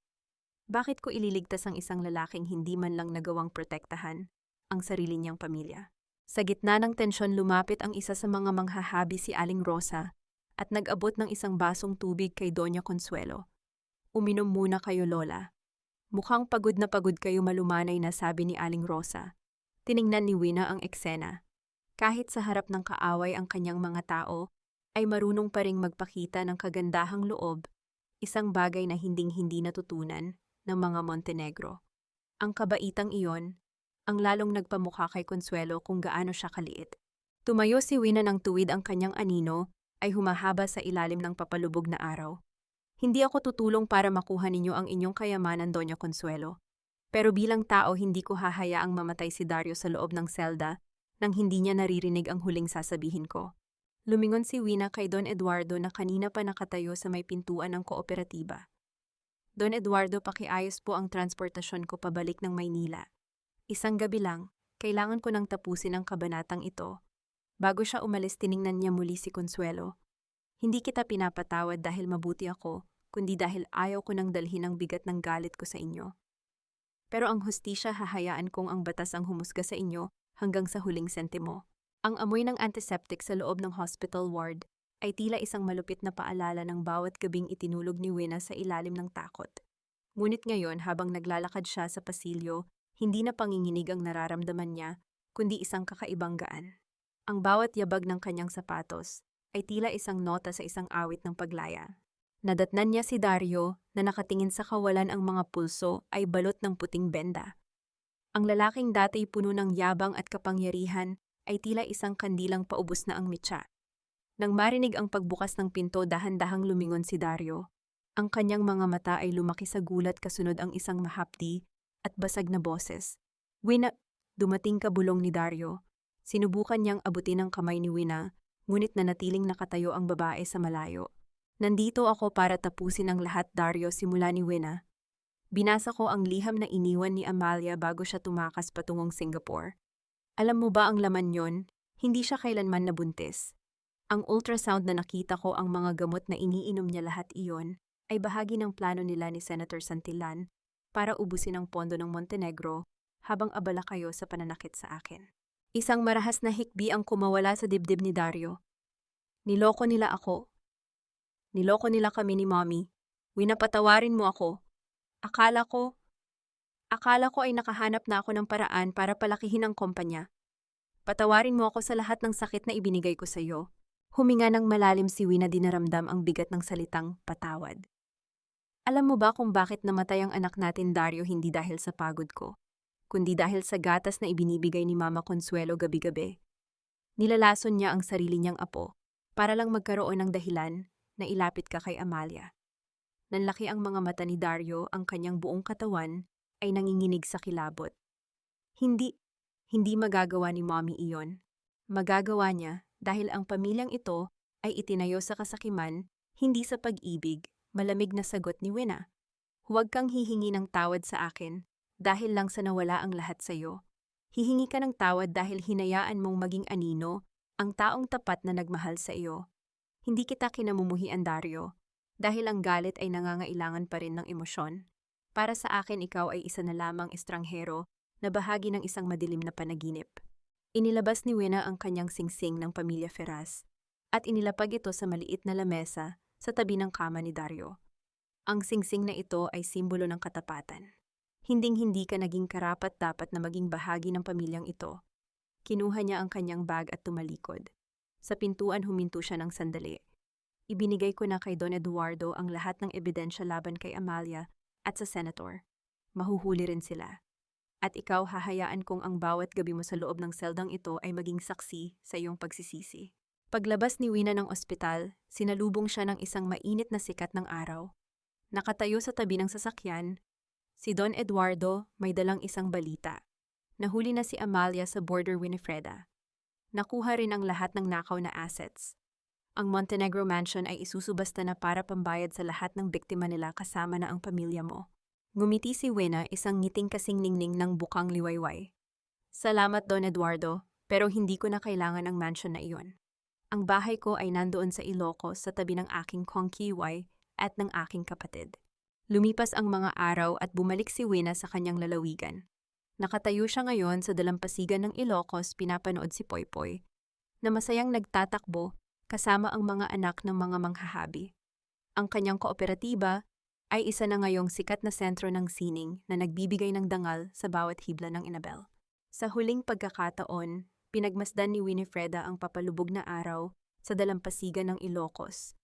Bakit ko ililigtas ang isang lalaking hindi man lang nagawang protektahan ang sarili niyang pamilya? Sa gitna ng tensyon, lumapit ang isa sa mga manghahabi, si Aling Rosa, at nag-abot ng isang basong tubig kay Doña Consuelo. Uminom muna kayo, Lola. Mukhang pagod na pagod kayo, malumanay na, sabi ni Aling Rosa. Tiningnan ni Wina ang eksena. Kahit sa harap ng kaaway ang kanyang mga tao, ay marunong pa ring magpakita ng kagandahang loob, isang bagay na hinding-hindi natutunan ng mga Montenegro. Ang kabaitang iyon, ang lalong nagpamukha kay Consuelo kung gaano siya kaliit. Tumayo si Wina ng tuwid, ang kanyang anino ay humahaba sa ilalim ng papalubog na araw. Hindi ako tutulong para makuha ninyo ang inyong kayamanan, Doña Consuelo. Pero bilang tao, hindi ko hahayaang mamatay si Dario sa loob ng selda nang hindi niya naririnig ang huling sasabihin ko. Lumingon si Wina kay Don Eduardo na kanina pa nakatayo sa may pintuan ng kooperatiba. Don Eduardo, pakiayos po ang transportasyon ko pabalik ng Maynila. Isang gabi lang, kailangan ko nang tapusin ang kabanatang ito. Bago siya umalis, tiningnan niya muli si Consuelo. Hindi kita pinapatawad dahil mabuti ako, kundi dahil ayaw ko nang dalhin ang bigat ng galit ko sa inyo. Pero ang hustisya, hahayaan kong ang batas ang humusga sa inyo hanggang sa huling sentimo. Ang amoy ng antiseptic sa loob ng hospital ward ay tila isang malupit na paalala ng bawat gabing itinulog ni Wina sa ilalim ng takot. Ngunit ngayon, habang naglalakad siya sa pasilyo, hindi na panginginig ang nararamdaman niya, kundi isang kakaibang gaan. Ang bawat yabag ng kanyang sapatos ay tila isang nota sa isang awit ng paglaya. Nadatnan niya si Dario na nakatingin sa kawalan, ang mga pulso ay balot ng puting benda. Ang lalaking dati puno ng yabang at kapangyarihan ay tila isang kandilang paubos na ang mitya. Nang marinig ang pagbukas ng pinto, dahan-dahang lumingon si Dario. Ang kanyang mga mata ay lumaki sa gulat, kasunod ang isang mahapdi at basag na boses. Wina, dumating ka, bulong ni Dario. Sinubukan niyang abutin ang kamay ni Wina, ngunit nanatiling nakatayo ang babae sa malayo. Nandito ako para tapusin ang lahat, Dario, simula ni Wina. Binasa ko ang liham na iniwan ni Amalia bago siya tumakas patungong Singapore. Alam mo ba ang laman yon? Hindi siya kailanman nabuntis. Ang ultrasound na nakita ko, ang mga gamot na iniinom niya, lahat iyon ay bahagi ng plano nila ni Senator Santillan para ubusin ang pondo ng Montenegro habang abala kayo sa pananakit sa akin. Isang marahas na hikbi ang kumawala sa dibdib ni Dario. Niloko nila ako. Niloko nila kami ni Mommy. Winapatawarin mo ako. Akala ko Akala ko ay nakahanap na ako ng paraan para palakihin ang kumpanya. Patawarin mo ako sa lahat ng sakit na ibinigay ko sa iyo. Huminga ng malalim si Wina, dinaramdam ang bigat ng salitang patawad. Alam mo ba kung bakit namatay ang anak natin, Dario, hindi dahil sa pagod ko, kundi dahil sa gatas na ibinibigay ni Mama Consuelo gabi-gabi. Nilalason niya ang sarili niyang apo para lang magkaroon ng dahilan na ilapit ka kay Amalia. Nanlaki ang mga mata ni Dario, ang kanyang buong katawan ay nanginginig sa kilabot. Hindi magagawa ni Mommy iyon. Magagawa niya dahil ang pamilyang ito ay itinayo sa kasakiman, hindi sa pag-ibig. Malamig na sagot ni Wina. Huwag kang hihingi ng tawad sa akin dahil lang sa nawala ang lahat sa iyo. Hihingi ka ng tawad dahil hinayaan mong maging anino ang taong tapat na nagmahal sa iyo. Hindi kita kinamumuhian, Dario, dahil ang galit ay nangangailangan pa rin ng emosyon. Para sa akin, ikaw ay isa na lamang estranghero na bahagi ng isang madilim na panaginip. Inilabas ni Wina ang kanyang singsing ng pamilya Ferraz at inilapag ito sa maliit na lamesa sa tabi ng kama ni Dario. Ang singsing na ito ay simbolo ng katapatan. Hinding-hindi ka naging karapat-dapat na maging bahagi ng pamilyang ito. Kinuha niya ang kanyang bag at tumalikod. Sa pintuan huminto siya ng sandali. Ibinigay ko na kay Don Eduardo ang lahat ng ebidensya laban kay Amalia at sa senator. Mahuhuli rin sila. At ikaw, hahayaan kong ang bawat gabi mo sa loob ng seldang ito ay maging saksi sa iyong pagsisisi. Paglabas ni Wina ng ospital, sinalubong siya ng isang mainit na sikat ng araw. Nakatayo sa tabi ng sasakyan, si Don Eduardo may dalang isang balita. Nahuli na si Amalia sa border Winifreda. Nakuha rin ang lahat ng nakaw na assets. Ang Montenegro Mansion ay isusubasta na para pambayad sa lahat ng biktima nila, kasama na ang pamilya mo. Ngumiti si Wina, isang ngiting kasing ningning ng bukang liwayway. Salamat, Don Eduardo, pero hindi ko na kailangan ang mansion na iyon. Ang bahay ko ay nandoon sa Ilocos sa tabi ng aking kongkiway at ng aking kapatid. Lumipas ang mga araw at bumalik si Wina sa kanyang lalawigan. Nakatayo siya ngayon sa dalampasigan ng Ilocos, pinapanood si Poypoy, na masayang nagtatakbo kasama ang mga anak ng mga manghahabi. Ang kanyang kooperatiba ay isa na ngayong sikat na sentro ng sining na nagbibigay ng dangal sa bawat hibla ng Inabel. Sa huling pagkakataon, pinagmasdan ni Winifreda ang papalubog na araw sa dalampasigan ng Ilocos.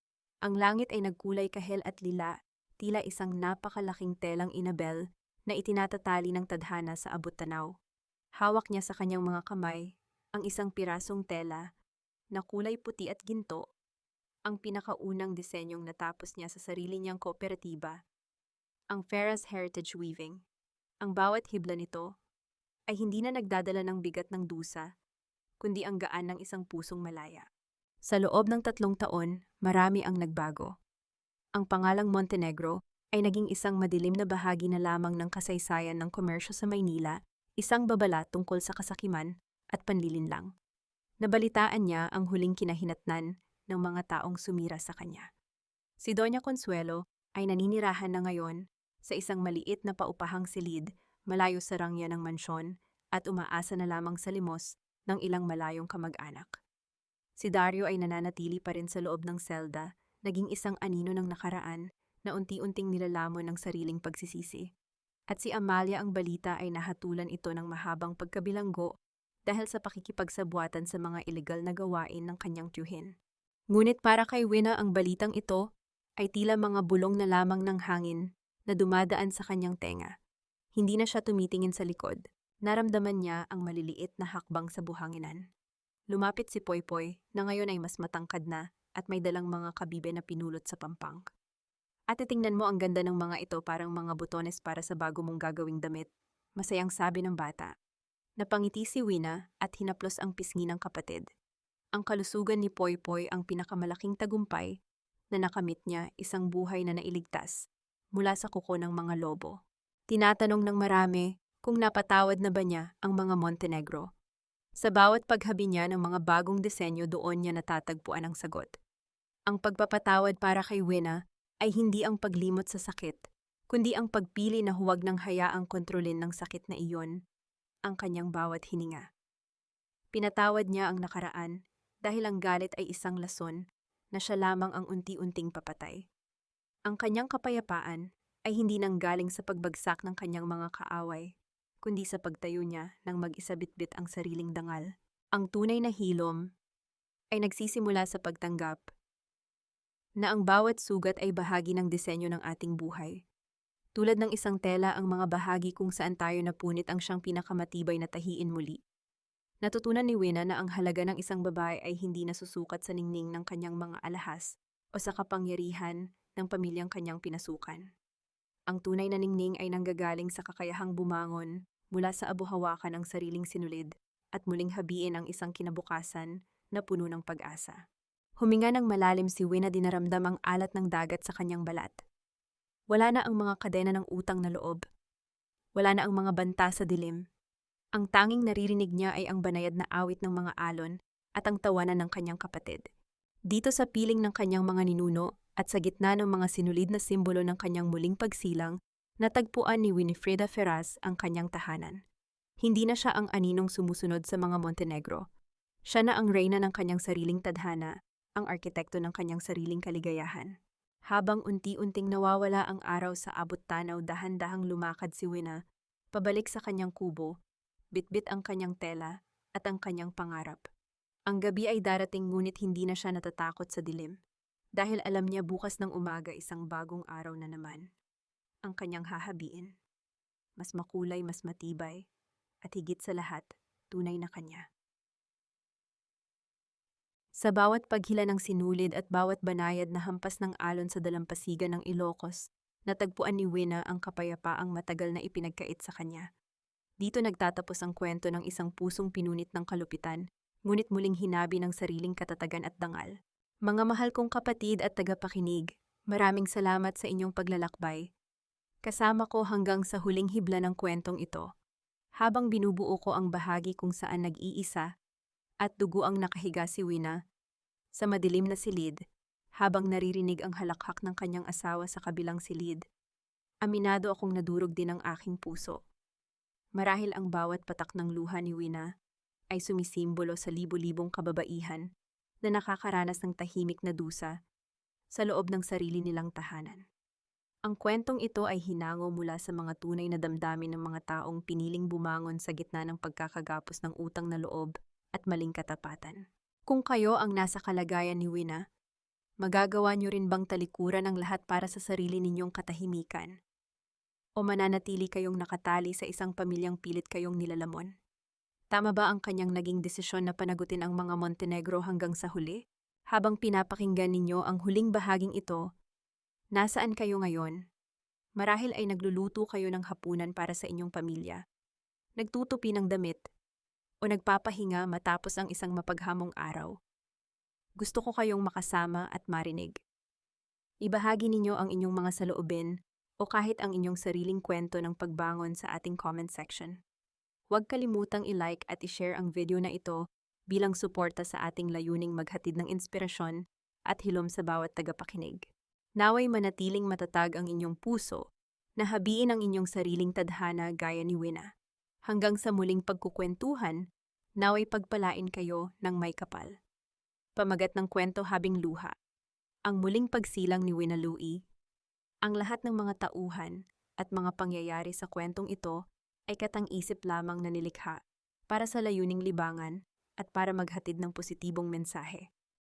Ang langit ay nagkulay kahel at lila, tila isang napakalaking telang Inabel na itinatatali ng tadhana sa abot-tanaw. Hawak niya sa kanyang mga kamay ang isang pirasong tela na kulay puti at ginto, ang pinakaunang disenyong natapos niya sa sarili niyang kooperatiba, ang Ferraz Heritage Weaving. Ang bawat hibla nito ay hindi na nagdadala ng bigat ng dusa, kundi ang gaan ng isang pusong malaya. Sa loob ng 3 taon, marami ang nagbago. Ang pangalang Montenegro ay naging isang madilim na bahagi na lamang ng kasaysayan ng komersyo sa Maynila, isang babala tungkol sa kasakiman at panlilinlang. Nabalitaan niya ang huling kinahinatnan ng mga taong sumira sa kanya. Si Doña Consuelo ay naninirahan na ngayon sa isang maliit na paupahang silid malayo sa rangya ng mansyon at umaasa na lamang sa limos ng ilang malayong kamag-anak. Si Dario ay nananatili pa rin sa loob ng selda, naging isang anino ng nakaraan na unti-unting nilalamon ng sariling pagsisisi. At si Amalia, ang balita ay nahatulan ito ng mahabang pagkabilanggo dahil sa pakikipagsabuatan sa mga ilegal na gawain ng kanyang tiyuhin. Ngunit para kay Wina, ang balitang ito ay tila mga bulong na lamang ng hangin na dumadaan sa kanyang tenga. Hindi na siya tumitingin sa likod. Naramdaman niya ang maliliit na hakbang sa buhanginan. Lumapit si Poypoy na ngayon ay mas matangkad na at may dalang mga kabibe na pinulot sa pampang. Ate, tingnan mo, ang ganda ng mga ito, parang mga butones para sa bago mong gagawing damit. Masayang sabi ng bata. Napangiti si Wina at hinaplos ang pisngi ng kapatid. Ang kalusugan ni Poypoy ang pinakamalaking tagumpay na nakamit niya, isang buhay na nailigtas mula sa kuko ng mga lobo. Tinatanong ng marami kung napatawad na ba niya ang mga Montenegro. Sa bawat paghabi niya ng mga bagong disenyo, doon niya natatagpuan ang sagot. Ang pagpapatawad para kay Wina ay hindi ang paglimot sa sakit, kundi ang pagpili na huwag nang hayaang kontrolin ng sakit na iyon ang kanyang bawat hininga. Pinatawad niya ang nakaraan dahil ang galit ay isang lason na siya lamang ang unti-unting papatay. Ang kanyang kapayapaan ay hindi nanggaling sa pagbagsak ng kanyang mga kaaway, kundi sa pagtayo niya ng mag-isa bitbit ang sariling dangal. Ang tunay na hilom ay nagsisimula sa pagtanggap na ang bawat sugat ay bahagi ng disenyo ng ating buhay. Tulad ng isang tela, ang mga bahagi kung saan tayo napunit ang siyang pinakamatibay na tahiin muli. Natutunan ni Wina na ang halaga ng isang babae ay hindi nasusukat sa ningning ng kanyang mga alahas o sa kapangyarihan ng pamilyang kanyang pinasukan. Ang tunay na ningning ay nanggagaling sa kakayahang bumangon mula sa abuhawakan ng sariling sinulid at muling habiin ang isang kinabukasan na puno ng pag-asa. Huminga ng malalim si Wina, dinaramdam ang alat ng dagat sa kanyang balat. Wala na ang mga kadena ng utang na loob. Wala na ang mga banta sa dilim. Ang tanging naririnig niya ay ang banayad na awit ng mga alon at ang tawanan ng kanyang kapatid. Dito sa piling ng kanyang mga ninuno at sa gitna ng mga sinulid na simbolo ng kanyang muling pagsilang, natagpuan ni Winifreda Ferraz ang kanyang tahanan. Hindi na siya ang aninong sumusunod sa mga Montenegro. Siya na ang reyna ng kanyang sariling tadhana, ang arkitekto ng kanyang sariling kaligayahan. Habang unti-unting nawawala ang araw sa abot tanaw, dahan-dahang lumakad si Wina pabalik sa kanyang kubo, bitbit ang kanyang tela at ang kanyang pangarap. Ang gabi ay darating, ngunit hindi na siya natatakot sa dilim, dahil alam niya bukas ng umaga isang bagong araw na naman. Ang kanyang hahabiin. Mas makulay, mas matibay, at higit sa lahat, tunay na kanya. Sa bawat paghila ng sinulid at bawat banayad na hampas ng alon sa dalampasigan ng Ilocos, natagpuan ni Wina ang kapayapaang matagal na ipinagkait sa kanya. Dito nagtatapos ang kwento ng isang pusong pinunit ng kalupitan, ngunit muling hinabi ng sariling katatagan at dangal. Mga mahal kong kapatid at tagapakinig, maraming salamat sa inyong paglalakbay. Kasama ko hanggang sa huling hibla ng kwentong ito, habang binubuo ko ang bahagi kung saan nag-iisa at dugo ang nakahiga si Wina sa madilim na silid, habang naririnig ang halakhak ng kanyang asawa sa kabilang silid. Aminado akong nadurog din ang aking puso. Marahil ang bawat patak ng luha ni Wina ay sumisimbolo sa libo-libong kababaihan na nakakaranas ng tahimik na dusa sa loob ng sarili nilang tahanan. Ang kwentong ito ay hinango mula sa mga tunay na damdamin ng mga taong piniling bumangon sa gitna ng pagkakagapos ng utang na loob at maling katapatan. Kung kayo ang nasa kalagayan ni Wina, magagawa niyo rin bang talikuran ang lahat para sa sarili ninyong katahimikan? O mananatili kayong nakatali sa isang pamilyang pilit kayong nilalamon? Tama ba ang kanyang naging desisyon na panagutin ang mga Montenegro hanggang sa huli? Habang pinapakinggan ninyo ang huling bahaging ito, nasaan kayo ngayon? Marahil ay nagluluto kayo ng hapunan para sa inyong pamilya, nagtutupi ng damit, o nagpapahinga matapos ang isang mapaghamong araw. Gusto ko kayong makasama at marinig. Ibahagi ninyo ang inyong mga saloobin o kahit ang inyong sariling kwento ng pagbangon sa ating comment section. Huwag kalimutang i-like at i-share ang video na ito bilang suporta sa ating layuning maghatid ng inspirasyon at hilom sa bawat tagapakinig. Naway manatiling matatag ang inyong puso na habiin ang inyong sariling tadhana gaya ni Wina. Hanggang sa muling pagkukwentuhan, naway pagpalain kayo ng may kapal. Pamagat ng kwento habing luha. Ang muling pagsilang ni Wina Louie. Ang lahat ng mga tauhan at mga pangyayari sa kwentong ito ay katang-isip lamang na nilikha para sa layuning libangan at para maghatid ng positibong mensahe.